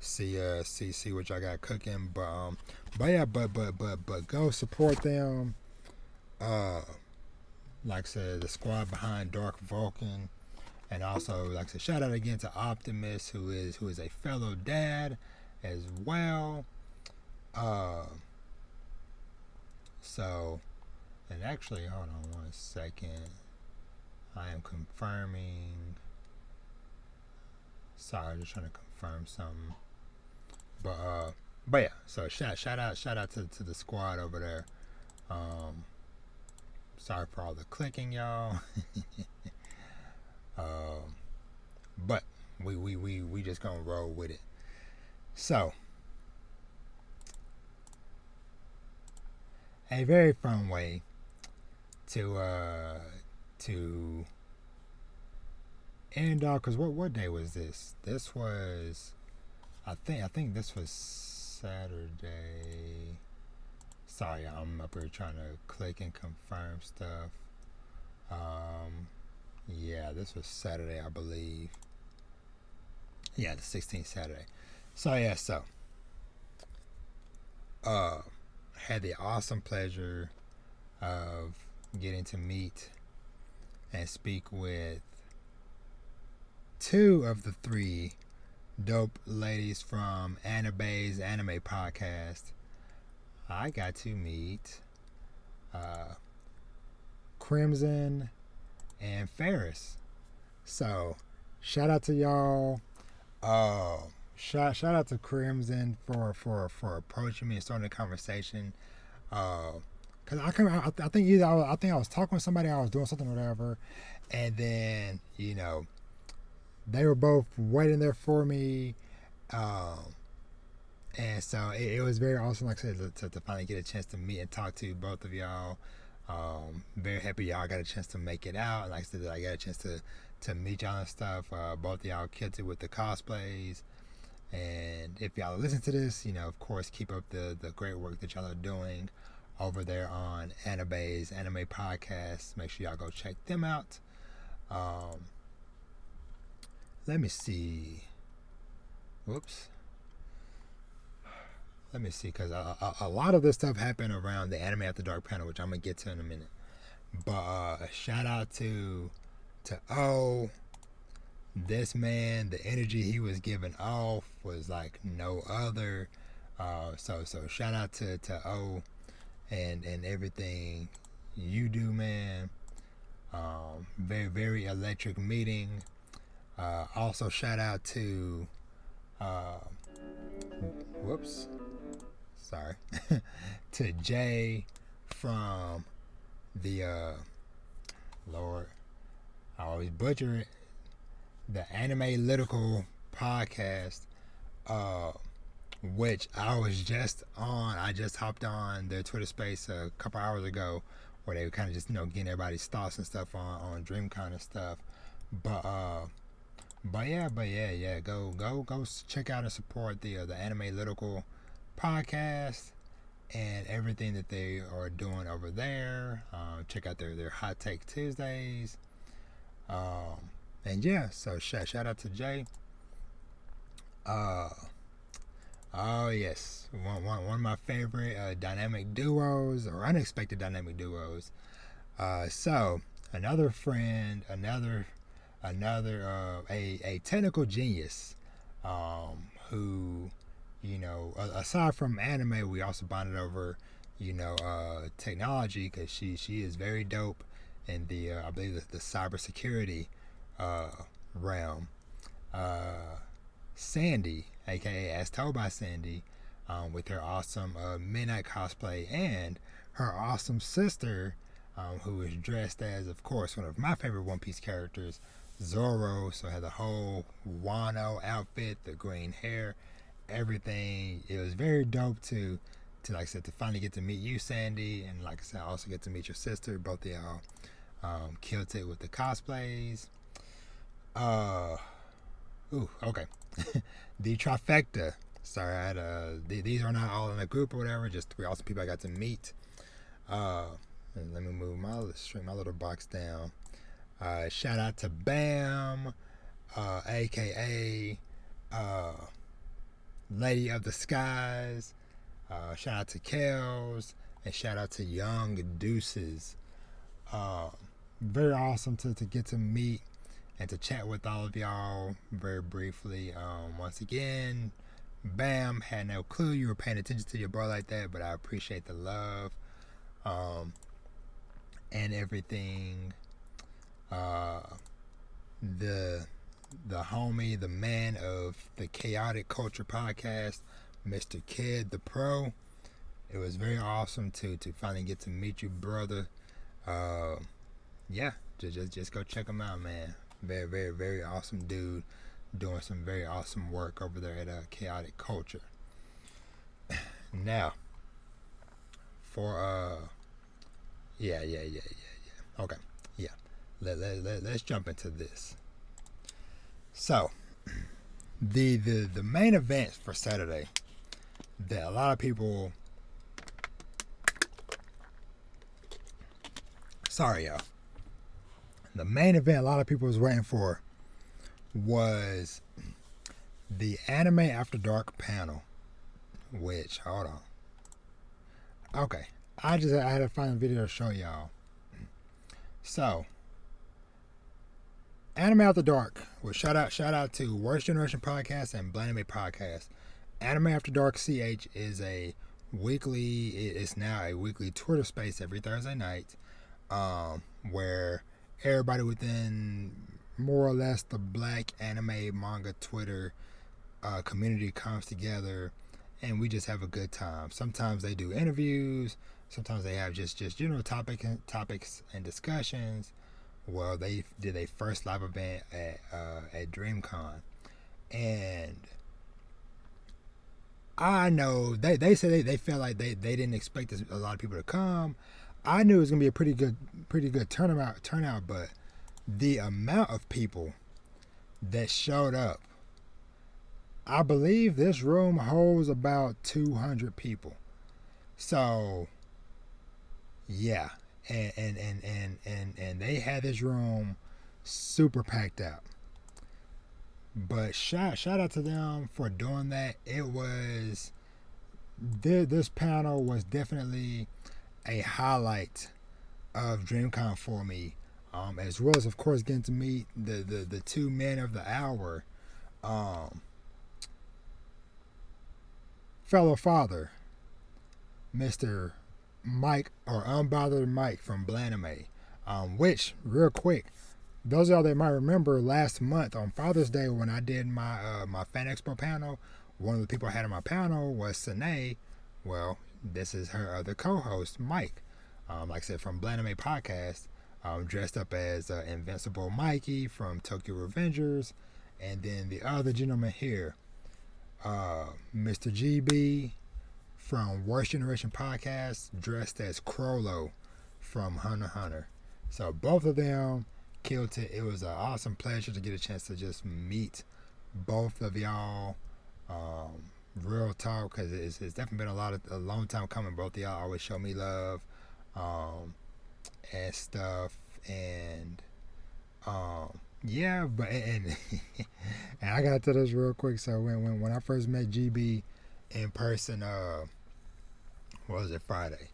see what y'all got cooking. But yeah, but go support them. Like I said, the squad behind Dark Vulcan, and also like I said, shout out again to Optimus, who is a fellow dad as well. So, and actually, hold on 1 second. I am confirming. Sorry, just trying to confirm something. But yeah. So shout out to the squad over there. Sorry for all the clicking, y'all. But we just gonna roll with it. So, a very fun way to end off, because what day was this? This was, I think this was Sorry, I'm up here trying to click and confirm stuff. Yeah, this was Saturday, I believe. Yeah, the 16th Saturday. So yeah, had the awesome pleasure of getting to meet and speak with two of the three dope ladies from Abyss Anime podcast. I got to meet Crimson and Ferris. So shout out to y'all. Shout out to Crimson for approaching me and starting the conversation. Cause I think I was talking with somebody, I was doing something or whatever, and then they were both waiting there for me, and so it was very awesome, like I said, to finally get a chance to meet and talk to both of y'all. Very happy y'all got a chance to make it out. Like I said, I got a chance to meet y'all and stuff. Both of y'all killed it with the cosplays. And if y'all listen to this, of course, keep up the great work that y'all are doing over there on Abyss Anime Podcast. Make sure y'all go check them out. Let me see. Whoops. Let me see, because a lot of this stuff happened around the Anime After Dark panel, which I'm going to get to in a minute. But shout out to O. This man, the energy he was giving off was like no other. So shout out to O and everything you do, man. Very, very electric meeting. Also shout out to to Jay from the Lord, I always butcher it, the Anime Lytical podcast, which I was just on. I just hopped on their Twitter space a couple hours ago, where they were kind of just getting everybody's thoughts and stuff on DreamCon and stuff. But yeah, go check out and support the Anime Lytical podcast and everything that they are doing over there. Check out their Hot Take Tuesdays. And yeah, so shout out to Jay. Oh yes, one of my favorite dynamic duos, or unexpected dynamic duos. So another friend, a technical genius, who, aside from anime, we also bonded over, technology, because she is very dope in the I believe the cybersecurity realm. Sandy, aka As Told by Sandy, with her awesome midnight cosplay, and her awesome sister, who is dressed as, of course, one of my favorite One Piece characters, Zoro. So had the whole Wano outfit, the green hair, everything. It was very dope to like I said, to finally get to meet you, Sandy, and like I said, I also get to meet your sister. Both of y'all killed it with the cosplays. Okay. The trifecta. Sorry, I had these are not all in a group or whatever, just three awesome people I got to meet. And let me move my little box down. Shout out to Bam, aka Lady of the Skies. Shout out to Kels, and shout out to Young Deuces. Very awesome to get to meet and to chat with all of y'all very briefly. Once again, Bam, had no clue you were paying attention to your bro like that, but I appreciate the love and everything. The homie, the man of the Chaotic Culture podcast, Mr. Kid the Pro. It was very awesome to finally get to meet you, brother. Yeah, just go check him out, man. Very, very, very awesome dude, doing some very awesome work over there at Chaotic Culture. Now, for yeah. Okay, yeah. Let's jump into this. So, the main event for Saturday that a lot of people Sorry, y'all. The main event a lot of people was waiting for was the Anime After Dark panel. Which, hold on. Okay, I had to find a video to show y'all. So, Anime After Dark. Well, shout out to Worst Generation Podcast and Blanime Podcast. Anime After Dark CH is a weekly. It's now a weekly Twitter space every Thursday night, where everybody within more or less the Black anime manga Twitter community comes together, and we just have a good time. Sometimes they do interviews. Sometimes they have just general topics and discussions. Well, they did a first live event at DreamCon, and I know they said they felt like they didn't expect a lot of people to come. I knew it was gonna be a pretty good turnout, but the amount of people that showed up, I believe this room holds about 200 people. So yeah, and they had this room super packed out. But shout out to them for doing that. It was this panel was definitely a highlight of DreamCon for me, as well as of course getting to meet the two men of the hour, fellow father, Mr. Mike, or Unbothered Mike from Blanime, which, real quick, those of y'all that might remember last month on Father's Day when I did my my Fan Expo panel, one of the people I had on my panel was Sine. Well, this is her other co-host, Mike, like I said, from Blanime Podcast, dressed up as Invincible Mikey from Tokyo Revengers, and then the other gentleman here, Mr. GB from Worst Generation Podcast, dressed as Crollo from Hunter x Hunter. So both of them killed it. It was an awesome pleasure to get a chance to just meet both of y'all. Real talk, because it's definitely been a long time coming. Both of y'all always show me love, and stuff, and yeah, but and I gotta tell this real quick. So when I first met GB in person, what was it, Friday?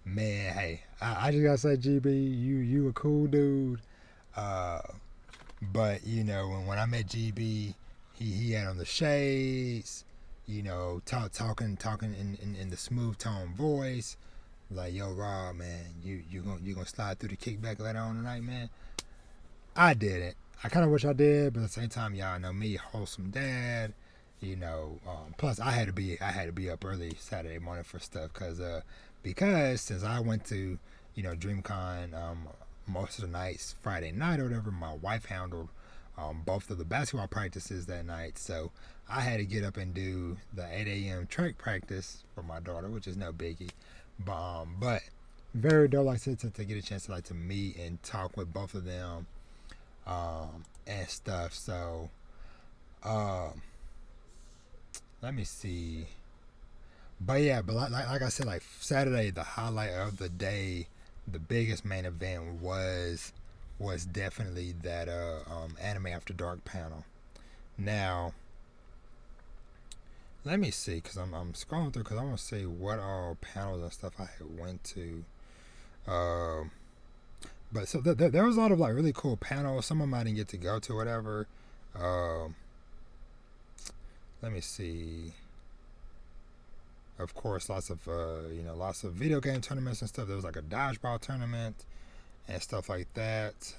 Man, hey, I just gotta say, GB, you a cool dude. But you know, when I met GB, he had on the shades, you know, talking in the smooth tone voice, like, yo, Rob, man, you gonna slide through the kickback later on tonight, man. I didn't. I kind of wish I did, but at the same time, y'all know me, wholesome dad. You know, plus I had to be up early Saturday morning for stuff, because since I went to, you know, DreamCon most of the nights Friday night or whatever, my wife handled both of the basketball practices that night, so I had to get up and do the 8 a.m. track practice for my daughter, which is no biggie, but very dope, like I said, to get a chance to meet and talk with both of them, and stuff. So let me see. But yeah, but like I said, like Saturday, the highlight of the day, the biggest main event was definitely that Anime After Dark panel. Now, let me see, because I'm scrolling through, because I want to see what all panels and stuff I had went to. But so there was a lot of like really cool panels. Some of them I didn't get to go to, whatever. Let me see. Of course, lots of video game tournaments and stuff. There was like a dodgeball tournament and stuff like that.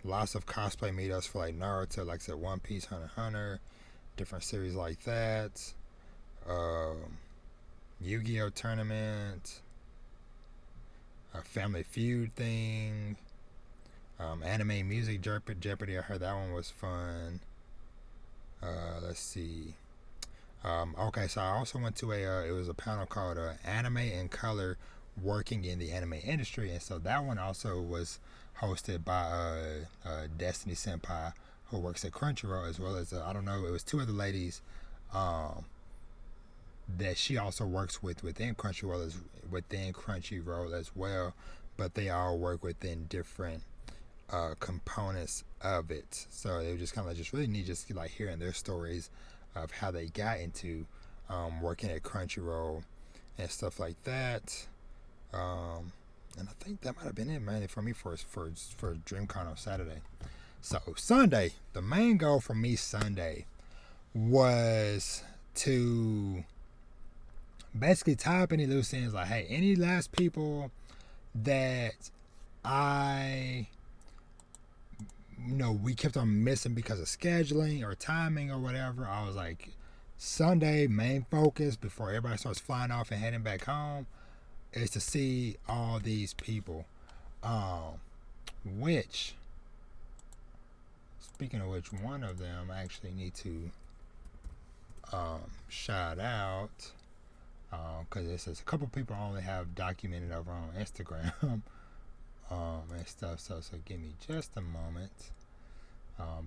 Lots of cosplay meetups for like Naruto, like I said, One Piece, Hunter x Hunter, different series like that. Yu-Gi-Oh tournament, a Family Feud thing, anime music Jeopardy. I heard that one was fun. Let's see. Okay, so I also went to it was a panel called Anime in Color, Working in the Anime Industry, and so that one also was hosted by Destiny Senpai, who works at Crunchyroll, as well as I don't know, it was two other ladies that she also works with within Crunchyroll as well, but they all work within different components of it. So it was just kind of just really neat, just like hearing their stories of how they got into working at Crunchyroll and stuff like that. And I think that might have been it mainly for me for DreamCon on Saturday. So Sunday, the main goal for me Sunday was to basically tie up any loose ends. Like, hey, any last people that we kept on missing because of scheduling or timing or whatever. I was like, Sunday, main focus before everybody starts flying off and heading back home is to see all these people. Which, speaking of which, one of them I actually need to shout out, because it says a couple people I only have documented over on Instagram and stuff. So give me just a moment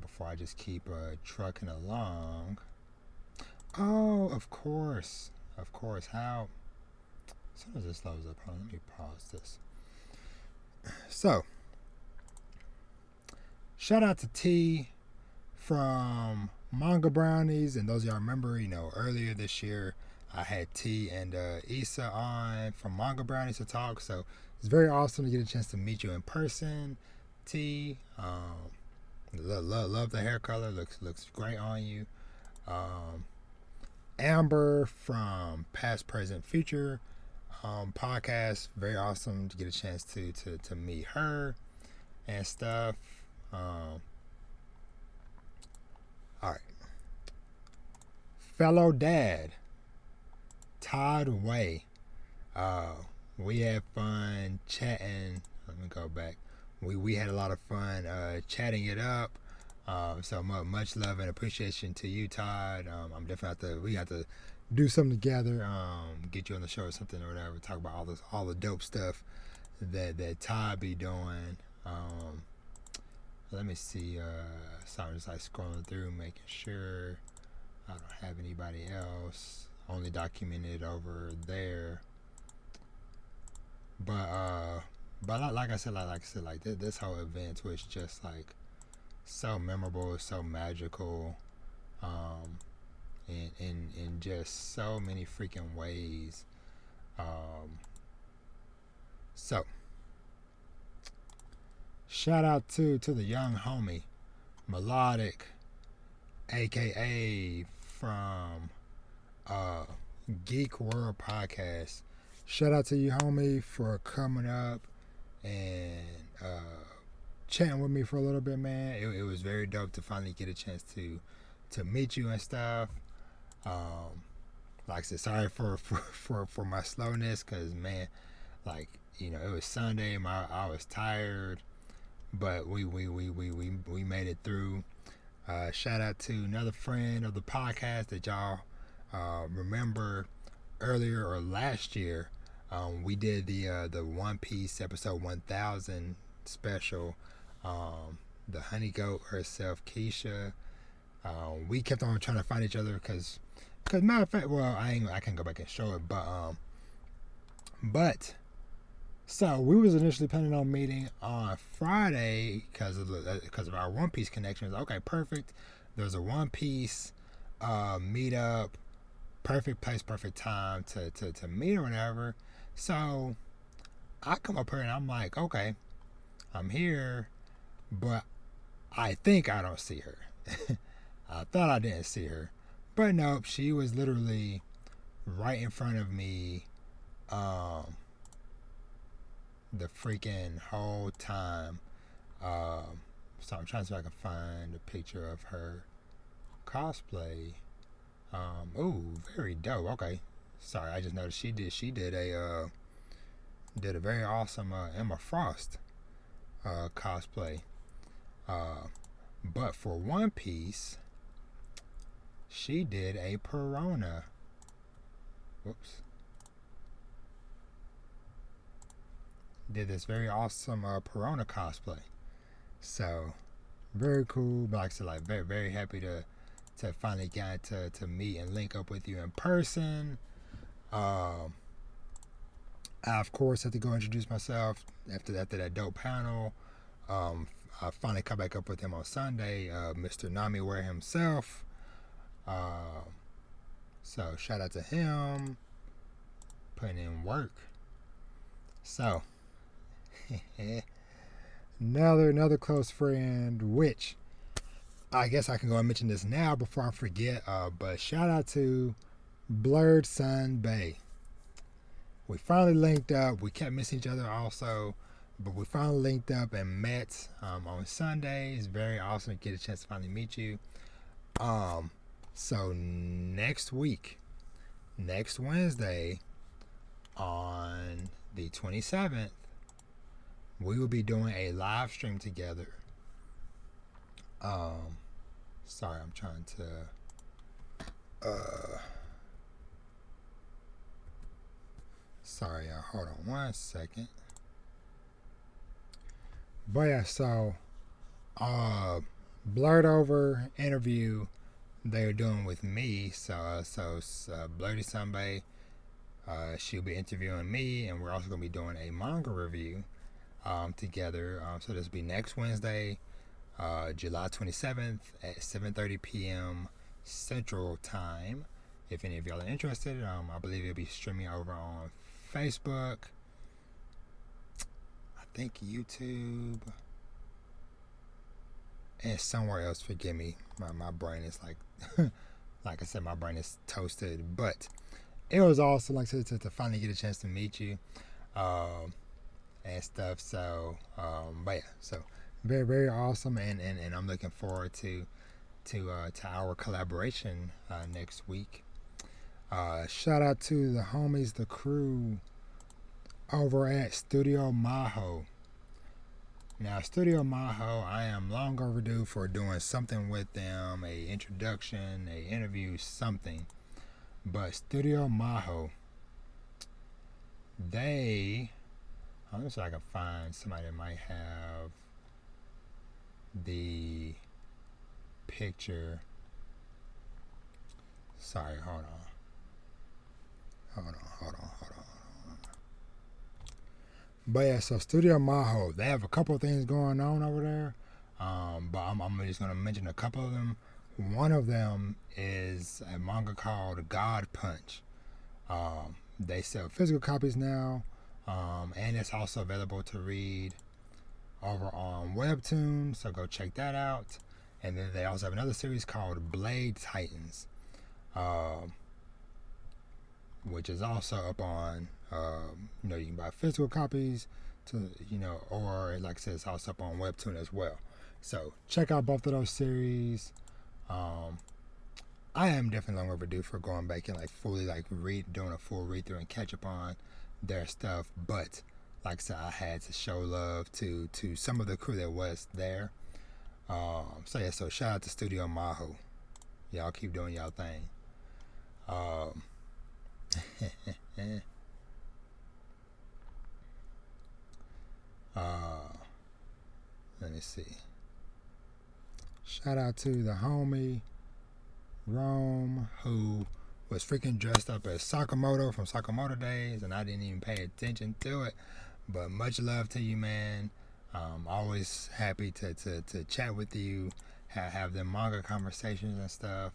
before I just keep trucking along. Oh, of course. How? As soon as this loads up, let me pause this. So, shout out to T from Manga Brownies, and those of y'all remember, earlier this year I had T and Issa on from Manga Brownies to talk. So it's very awesome to get a chance to meet you in person. T, love the hair color, looks great on you. Amber from Past, Present, Future podcast, very awesome to get a chance to meet her and stuff. All right, fellow dad Todd Way, we had fun chatting. Let me go back. We had a lot of fun chatting it up. So much love and appreciation to you, Todd. I'm definitely we got to do something together. Get you on the show or something or whatever. Talk about all the dope stuff that Todd be doing. Let me see. So I'm just like scrolling through, making sure I don't have anybody else. Only documented over there. But like I said, this whole event was just like so memorable, so magical, in just so many freaking ways. So shout out to the young homie Melodic, aka from Geek World Podcast. Shout out to you, homie, for coming up and chatting with me for a little bit, man. It was very dope to finally get a chance to meet you and stuff. Like I said, sorry for my slowness, cause man, it was Sunday. I was tired, but we made it through. Shout out to another friend of the podcast that y'all remember earlier or last year. We did the One Piece episode 1000 special. The honey goat herself, Keisha. We kept on trying to find each other because matter of fact, well, I can go back and show it, but so we was initially planning on meeting on Friday because of our One Piece connections. Okay, perfect. There's a One Piece meetup, perfect place, perfect time to meet or whatever. So I come up here and I'm like, okay, I'm here, but I think I don't see her. I thought I didn't see her, but nope, she was literally right in front of me the freaking whole time. So I'm trying to see if I can find a picture of her cosplay. Very dope. Okay, sorry, I just noticed she did a very awesome Emma Frost cosplay. But for One Piece, she did a Perona. Whoops. Did this very awesome Perona cosplay. So very cool. But like I said, very very happy to finally get to meet and link up with you in person. I of course had to go introduce myself after that dope panel. I finally caught back up with him on Sunday. Mr. Namiware himself. So shout out to him, putting in work. So another close friend, which I guess I can go and mention this now before I forget. But shout out to Blurred Sun Bay. We finally linked up. We kept missing each other also, but we finally linked up and met on Sunday. It's very awesome to get a chance to finally meet you. So next Wednesday, on the 27th, we will be doing a live stream together. Sorry, I'm trying to sorry, y'all, hold on one second. But yeah, so blurred over interview they're doing with me. So Blurdy Sunday, she'll be interviewing me, and we're also gonna be doing a manga review together. So this will be next Wednesday, July 27th at 7:30 p.m. Central Time. If any of y'all are interested, I believe it'll be streaming over on Facebook, I think YouTube, and somewhere else. Forgive me, my brain is like like I said, my brain is toasted. But it was awesome, like I said, to finally get a chance to meet you and stuff. So but yeah, so very, very awesome, and I'm looking forward to our collaboration next week. Shout out to the homies, the crew over at Studio Maho. Now, Studio Maho, I am long overdue for doing something with them, a introduction, a interview, something. But Studio Maho, let me see if I can find somebody that might have the picture. Sorry, hold on. But yeah, so Studio Maho, they have a couple of things going on over there. But I'm just gonna mention a couple of them. One of them is a manga called God Punch. They sell physical copies now, and it's also available to read over on Webtoon. So go check that out. And then they also have another series called Blade Titans, which is also up on, you can buy physical copies or like I said, it's also up on Webtoon as well. So check out both of those series. I am definitely long overdue for going back and fully doing a full read through and catch up on their stuff. But like I said, I had to show love to some of the crew that was there. So yeah, so shout out to Studio Maho. Y'all keep doing y'all thing. Let me see. Shout out to the homie Rome, who was freaking dressed up as Sakamoto from Sakamoto Days, and I didn't even pay attention to it. But much love to you, man. Always happy to chat with you, have them manga conversations and stuff.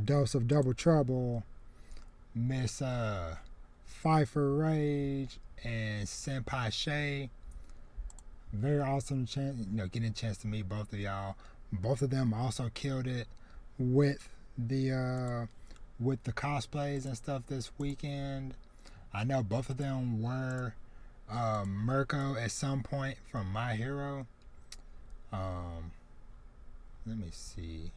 Dose of Double Trouble, Miss Pfeiffer Rage, and Senpai Shay. Very awesome getting a chance to meet both of y'all. Both of them also killed it with the cosplays and stuff this weekend. I know both of them were Mirko at some point from My Hero. Let me see.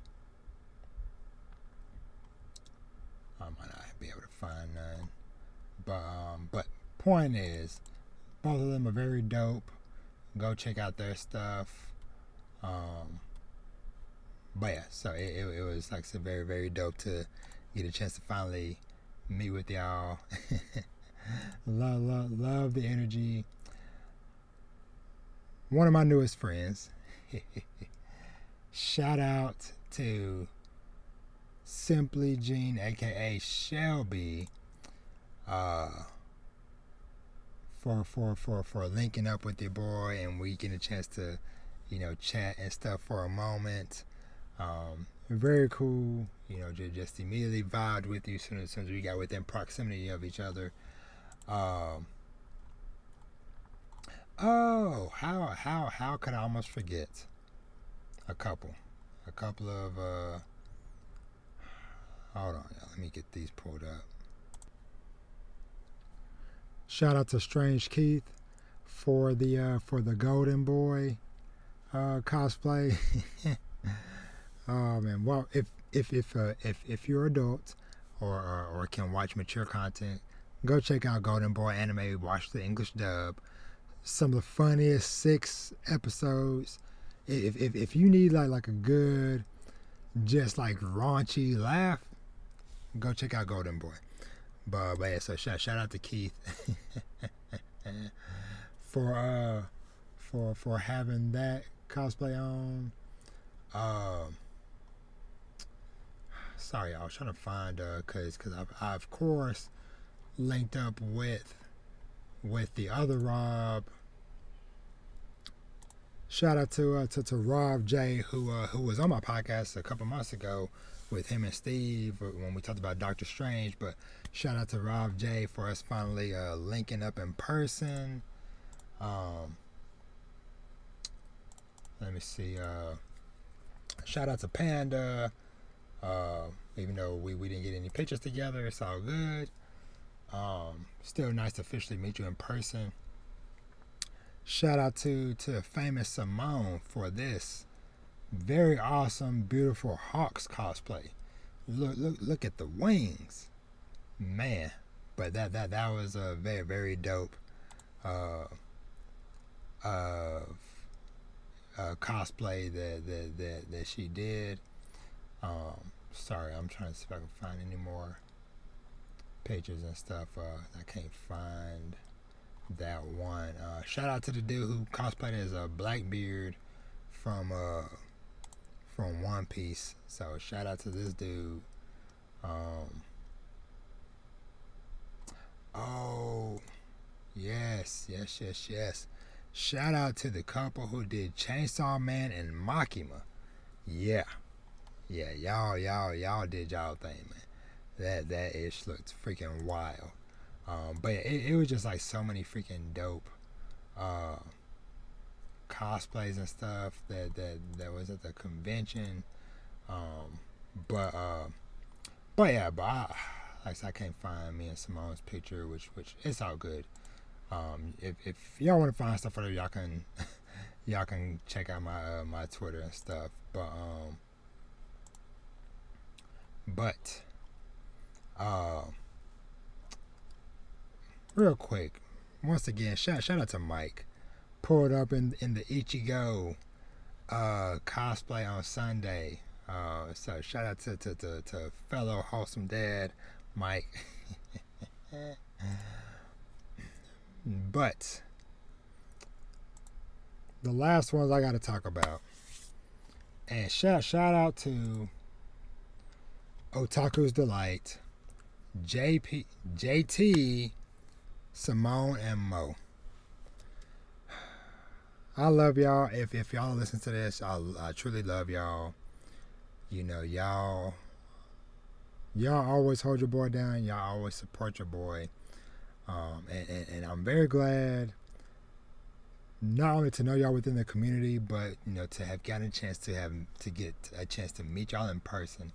I might not be able to find none. But point is, both of them are very dope. Go check out their stuff. But yeah, so it was, like I said, very, very dope to get a chance to finally meet with y'all. love the energy. One of my newest friends. Shout out to Simply Jean, aka Shelby, for linking up with your boy, and we get a chance to, chat and stuff for a moment. Very cool. Just immediately vibed with you as soon as we got within proximity of each other. How could I almost forget? A couple of hold on, y'all. Let me get these pulled up. Shout out to Strange Keith for the Golden Boy cosplay. Oh man, well, if you're adult or can watch mature content, go check out Golden Boy Anime. Watch the English dub. Some of the funniest 6 episodes. If you need like a good, just like raunchy laugh, go check out Golden Boy. But yeah, so shout out to Keith for having that cosplay on. Sorry, I was trying to find cause I of course linked up with the other Rob. Shout out to Rob J, who was on my podcast a couple months ago with him and Steve when we talked about Doctor Strange. But shout out to Rob J for us finally linking up in person. Let me see. Shout out to Panda. Even though we didn't get any pictures together, it's all good. Still nice to officially meet you in person. Shout out to famous Simone for this very awesome, beautiful Hawks cosplay. Look at the wings, man. But that was a very, very dope cosplay that she did. Sorry, I'm trying to see if I can find any more pictures and stuff. I can't find that one. Shout out to the dude who cosplayed as a Blackbeard from One Piece. So shout out to this dude. Oh yes. Shout out to the couple who did Chainsaw Man and Makima. Yeah, y'all did y'all thing, man. That ish looked freaking wild. But it was just like so many freaking dope cosplays and stuff that was at the convention. But I can't find me and Simone's picture, which it's all good. If y'all want to find stuff for y'all can y'all can check out my Twitter and stuff. But real quick, once again, shout out to Mike. Pulled up in the Ichigo cosplay on Sunday. So shout out to fellow wholesome dad Mike. But the last ones I got to talk about, and shout out to Otaku's Delight, JT, Simone, and Mo. I love y'all. If y'all listen to this, I truly love y'all. Y'all always hold your boy down. Y'all always support your boy. And I'm very glad not only to know y'all within the community, but to have gotten a chance to get a chance to meet y'all in person.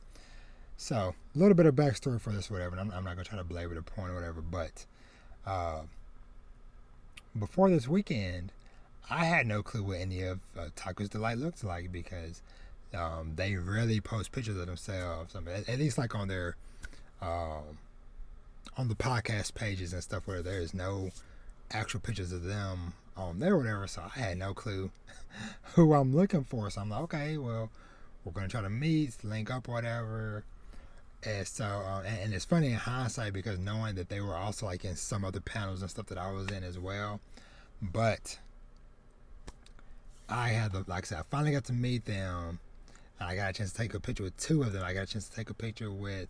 So a little bit of backstory for this, whatever. And I'm not gonna try to belabor the point or whatever, but before this weekend, I had no clue what any of Taco's Delight looks like, because they rarely post pictures of themselves. I mean, at least like on their on the podcast pages and stuff, where there's no actual pictures of them on there or whatever. So I had no clue who I'm looking for. So I'm like, okay, well, we're gonna try to meet, link up, or whatever. And so, and it's funny in hindsight, because knowing that they were also like in some other panels and stuff that I was in as well. But I had like I said, I finally got to meet them. I got a chance to take a picture with two of them. I got a chance to take a picture with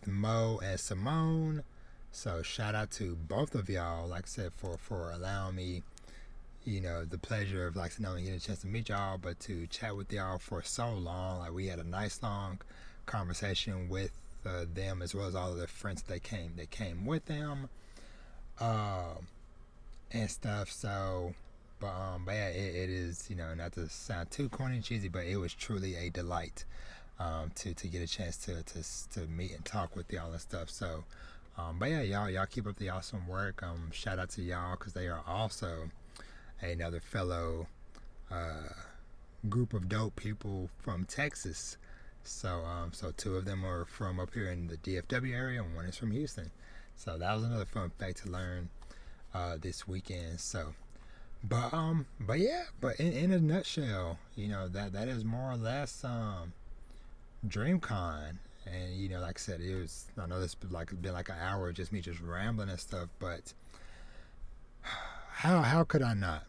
Mo and Simone. So shout out to both of y'all, like I said, for allowing me, the pleasure of like not only getting a chance to meet y'all, but to chat with y'all for so long. Like we had a nice long conversation with them, as well as all of their friends that came with them, and stuff. So, but yeah, it is, not to sound too corny and cheesy, but it was truly a delight to get a chance to meet and talk with y'all and stuff. So, but yeah, y'all keep up the awesome work. Shout out to y'all, because they are also another fellow group of dope people from Texas. So two of them are from up here in the DFW area, and one is from Houston. So that was another fun fact to learn this weekend. So, but yeah, but in a nutshell, that is more or less DreamCon. And like I said, I know this been like an hour of just me just rambling and stuff, but how could I not?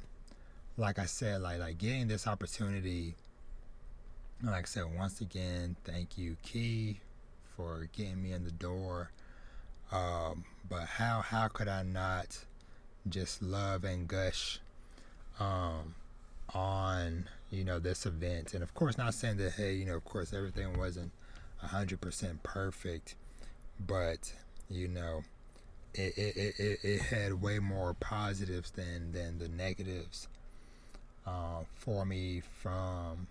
Like I said, like getting this opportunity. Like I said, once again, thank you, Key, for getting me in the door. But how could I not just love and gush on this event? And of course, not saying that, hey, of course everything wasn't 100% perfect, but it had way more positives than the negatives for me from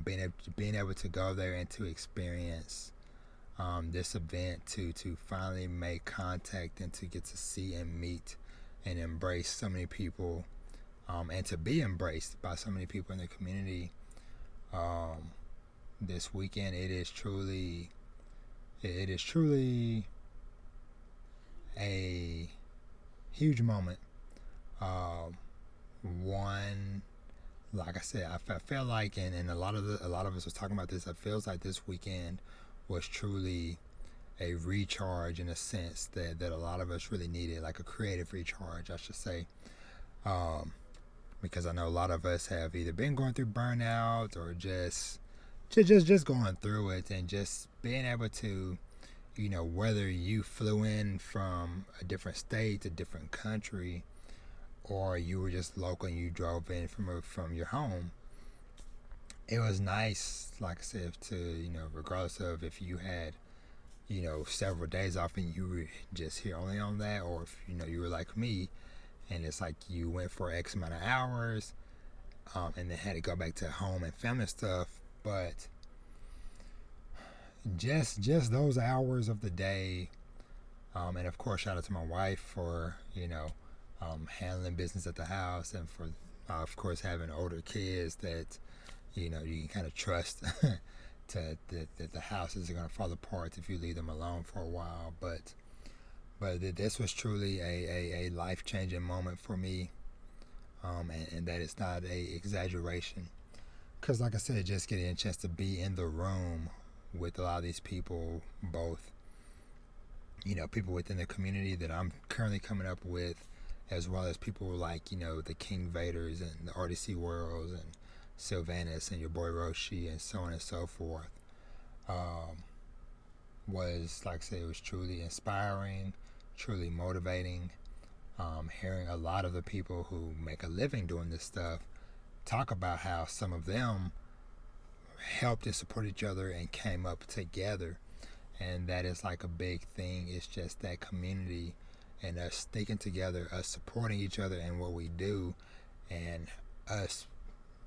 being able to go there and to experience this event, to finally make contact and to get to see and meet and embrace so many people, and to be embraced by so many people in the community this weekend. It is truly a huge moment. One, like I said, I feel like, and a lot of us was talking about this. It feels like this weekend was truly a recharge, in a sense that a lot of us really needed, like a creative recharge, I should say. Because I know a lot of us have either been going through burnout or just going through it, and just being able to, whether you flew in from a different state, a different country, or you were just local and you drove in from your home, it was nice, like I said, to, regardless of if you had, several days off and you were just here only on that, or if, you were like me, and it's like you went for X amount of hours, and then had to go back to home and family stuff. But just those hours of the day, and of course, shout out to my wife for, handling business at the house, and for, of course, having older kids that, you can kind of trust that the house isn't going to fall apart if you leave them alone for a while. But this was truly a life-changing moment for me, and that is not a exaggeration. Because, like I said, just getting a chance to be in the room with a lot of these people, both, people within the community that I'm currently coming up with, as well as people like, the King Vaders and the RDC Worlds and Sylvanus and your boy Roshi and so on and so forth, was, like I said, it was truly inspiring, truly motivating. Hearing a lot of the people who make a living doing this stuff talk about how some of them helped and support each other and came up together. And that is like a big thing. It's just that community and us sticking together, us supporting each other in what we do, and us,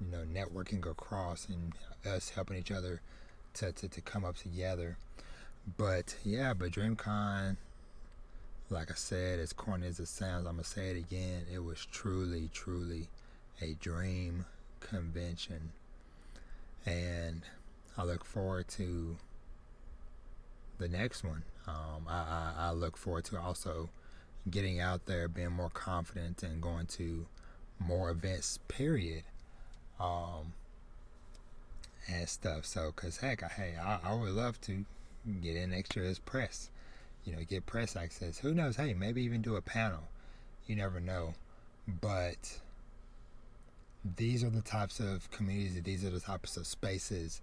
networking across, and us helping each other to come up together. But yeah, DreamCon, like I said, as corny as it sounds, I'm gonna say it again, it was truly a dream convention, and I look forward to the next one. I look forward to also getting out there, being more confident, and going to more events, period, and stuff. So, cause heck, I would love to get in next year as press, get press access. Who knows? Hey, maybe even do a panel. You never know. But these are the types of communities, these are the types of spaces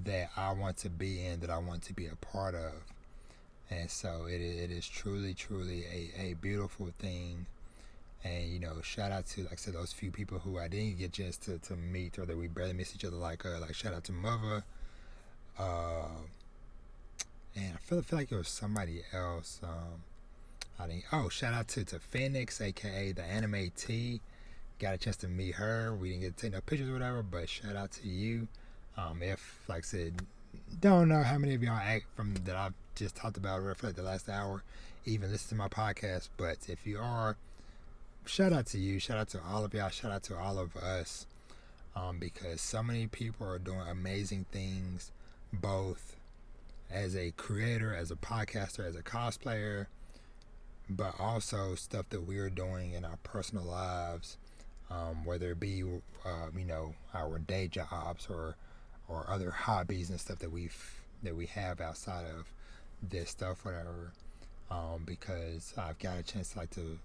that I want to be in, that I want to be a part of. And so it is truly, truly a beautiful thing. And, you know, shout out to, like I said, those few people who I didn't get a chance to meet, or that we barely miss each other, like shout out to Mother. And I feel like it was somebody else. Shout out to Phoenix, aka the Anime T. Got a chance to meet her. We didn't get to take no pictures or whatever, but shout out to you. If, like I said, don't know how many of y'all from that I've just talked about for like the last hour even listen to my podcast, but if you are, shout out to you, shout out to all of y'all, shout out to all of us, because so many people are doing amazing things, both as a creator, as a podcaster, as a cosplayer, but also stuff that we're doing in our personal lives, whether it be you know, our day jobs or other hobbies and stuff that we have outside of this stuff, whatever. Because I've got a chance to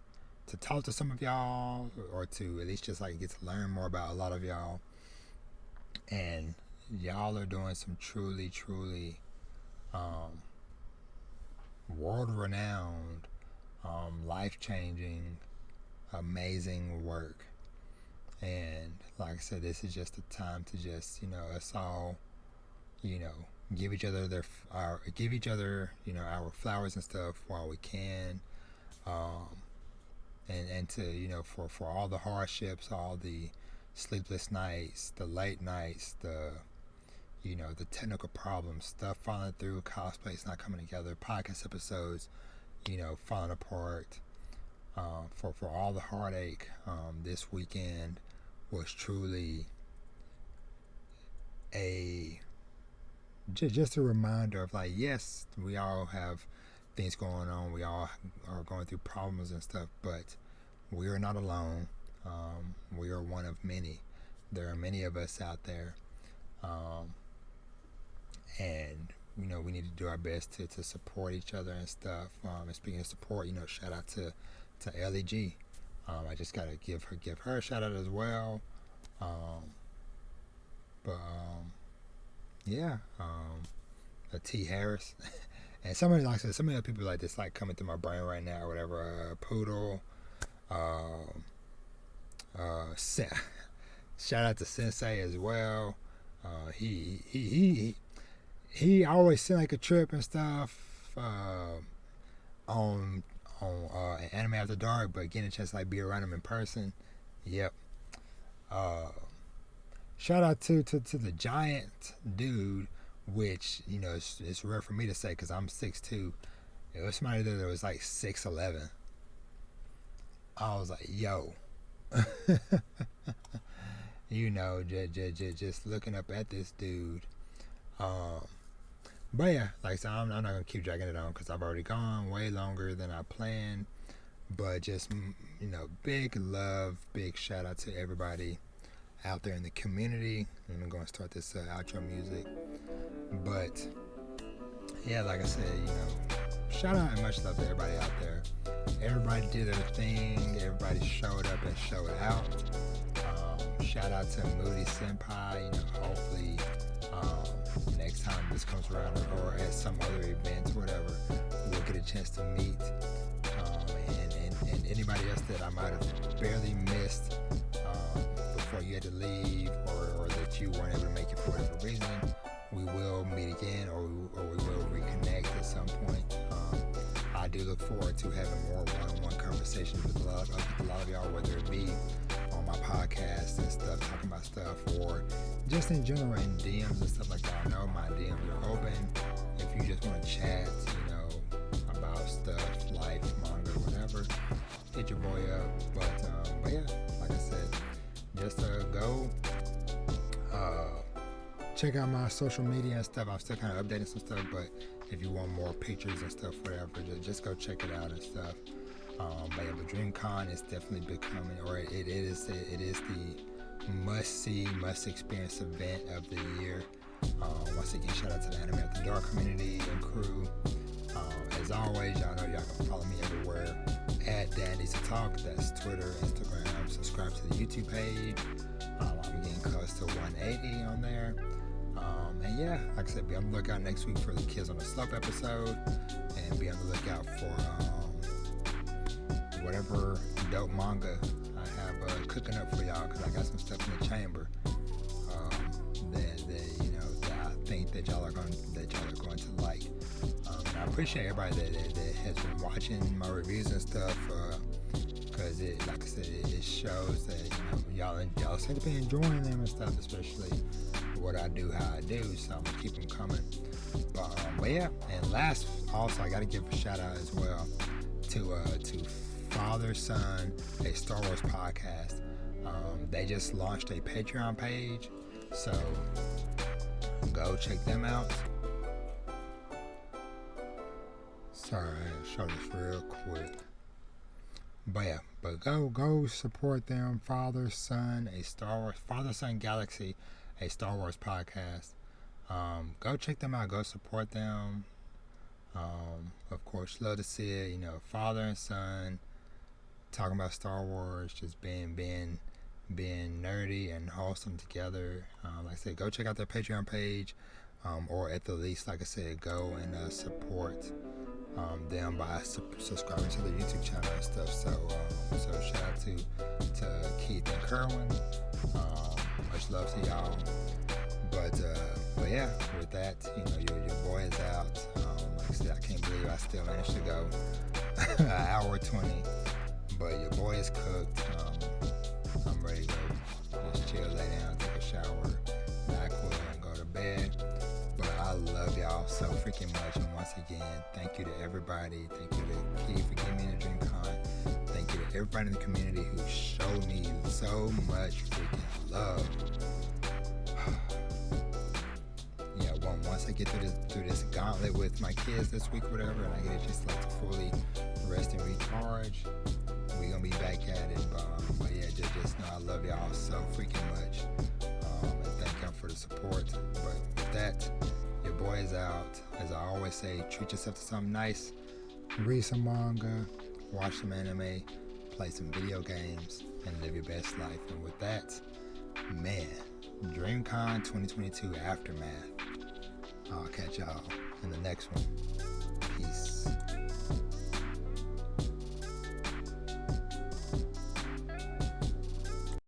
talk to some of y'all, or to at least just like get to learn more about a lot of y'all, and y'all are doing some truly, truly world-renowned, life-changing, amazing work. And like I said, this is just a time to just, you know, us all, you know, give each other you know, our flowers and stuff while we can, and to, you know, for all the hardships, all the sleepless nights, the late nights, the, you know, the technical problems, stuff falling through, cosplays not coming together, podcast episodes, you know, falling apart, for all the heartache. This weekend was truly just a reminder of, like, yes, we all have things going on, we all are going through problems and stuff, but we are not alone. We are one of many. There are many of us out there, and, you know, we need to do our best to support each other and stuff. And speaking of support, you know, shout out to LEG. I just gotta give her a shout out as well. T Harris. And somebody, like I said, some of the people like this, like, coming through my brain right now or whatever. Poodle. Shout out to Sensei as well. He always seemed like a trip and stuff, on Anime After Dark, but getting a chance to, like, be around him in person, yep. Shout out to the giant dude, which, you know, it's rare for me to say because I'm 6'2". It was somebody there that was like 6'11". I was like, yo. You know, just looking up at this dude. But yeah, like I said, I'm not going to keep dragging it on because I've already gone way longer than I planned. But just, you know, big love, big shout out to everybody out there in the community. And I'm going to start this outro music. But yeah, like I said, you know, shout out and much love to everybody out there. Everybody did their thing. Everybody showed up and showed out. Shout out to Moody Senpai. You know, hopefully next time this comes around, or at some other events or whatever, we'll get a chance to meet. And anybody else that I might have barely missed before you had to leave, or that you weren't able to make it for whatever reason, we will meet again, or we will reconnect at some point. I do look forward to having more one-on-one conversations with a lot of y'all, whether it be on my podcast and stuff, talking about stuff, or just in general in DMs and stuff like that. I know my DMs are open. If you just want to chat, you know, about stuff, life, manga, whatever, hit your boy up. But yeah, like I said, just go check out my social media and stuff. I'm still kind of updating some stuff, but if you want more pictures and stuff, whatever, just go check it out and stuff. But DreamCon is definitely becoming, or it is the must-see, must-experience event of the year. Once again, shout out to the Anime After Dark community and crew. As always, y'all know y'all can follow me everywhere at Dandy's to Talk. That's Twitter, Instagram. Subscribe to the YouTube page. 80 on there. And yeah, like I said, be on the lookout next week for the Kids on the Slope episode, and be on the lookout for whatever dope manga I have cooking up for y'all, because I got some stuff in the chamber that I think that y'all are going to like. And I appreciate everybody that has been watching my reviews and stuff, because like I said, it shows that y'all seem to be enjoying them and stuff, especially what I do, how I do. So I'm gonna keep them coming. But yeah, and last, also I got to give a shout out as well to Father Son, a Star Wars podcast. They just launched a Patreon page, so go check them out. Sorry, I'll show this real quick. But yeah, go support them. Father Son Galaxy, a Star Wars podcast. Go check them out. Go support them. Of course, love to see it. Father and son talking about Star Wars, just being nerdy and wholesome together. Like I said, go check out their Patreon page, or at the least, like I said, go and support them by subscribing to their YouTube channel and stuff. So shout out to Keith and Kerwin. Much love to y'all. But yeah, with that, your boy is out. Like I said, I can't believe I still managed to go an hour 20. But your boy is cooked. I'm ready to go just chill, lay down, take a shower, NyQuil, and go to bed. But I love y'all so freaking much. And once again, thank you to everybody. Thank you to Keith for getting me in the DreamCon. Thank you to everybody in the community who showed me so much freaking love. Once I get through this gauntlet with my kids this week, whatever, and I get just like to fully rest and recharge, we gonna be back at it. But yeah, just know I love y'all so freaking much, and thank y'all for the support. But with that, your boy is out. As I always say, treat yourself to something nice, read some manga, watch some anime, play some video games, and live your best life. And with that, man, DreamCon 2022 Aftermath. I'll catch y'all in the next one. Peace.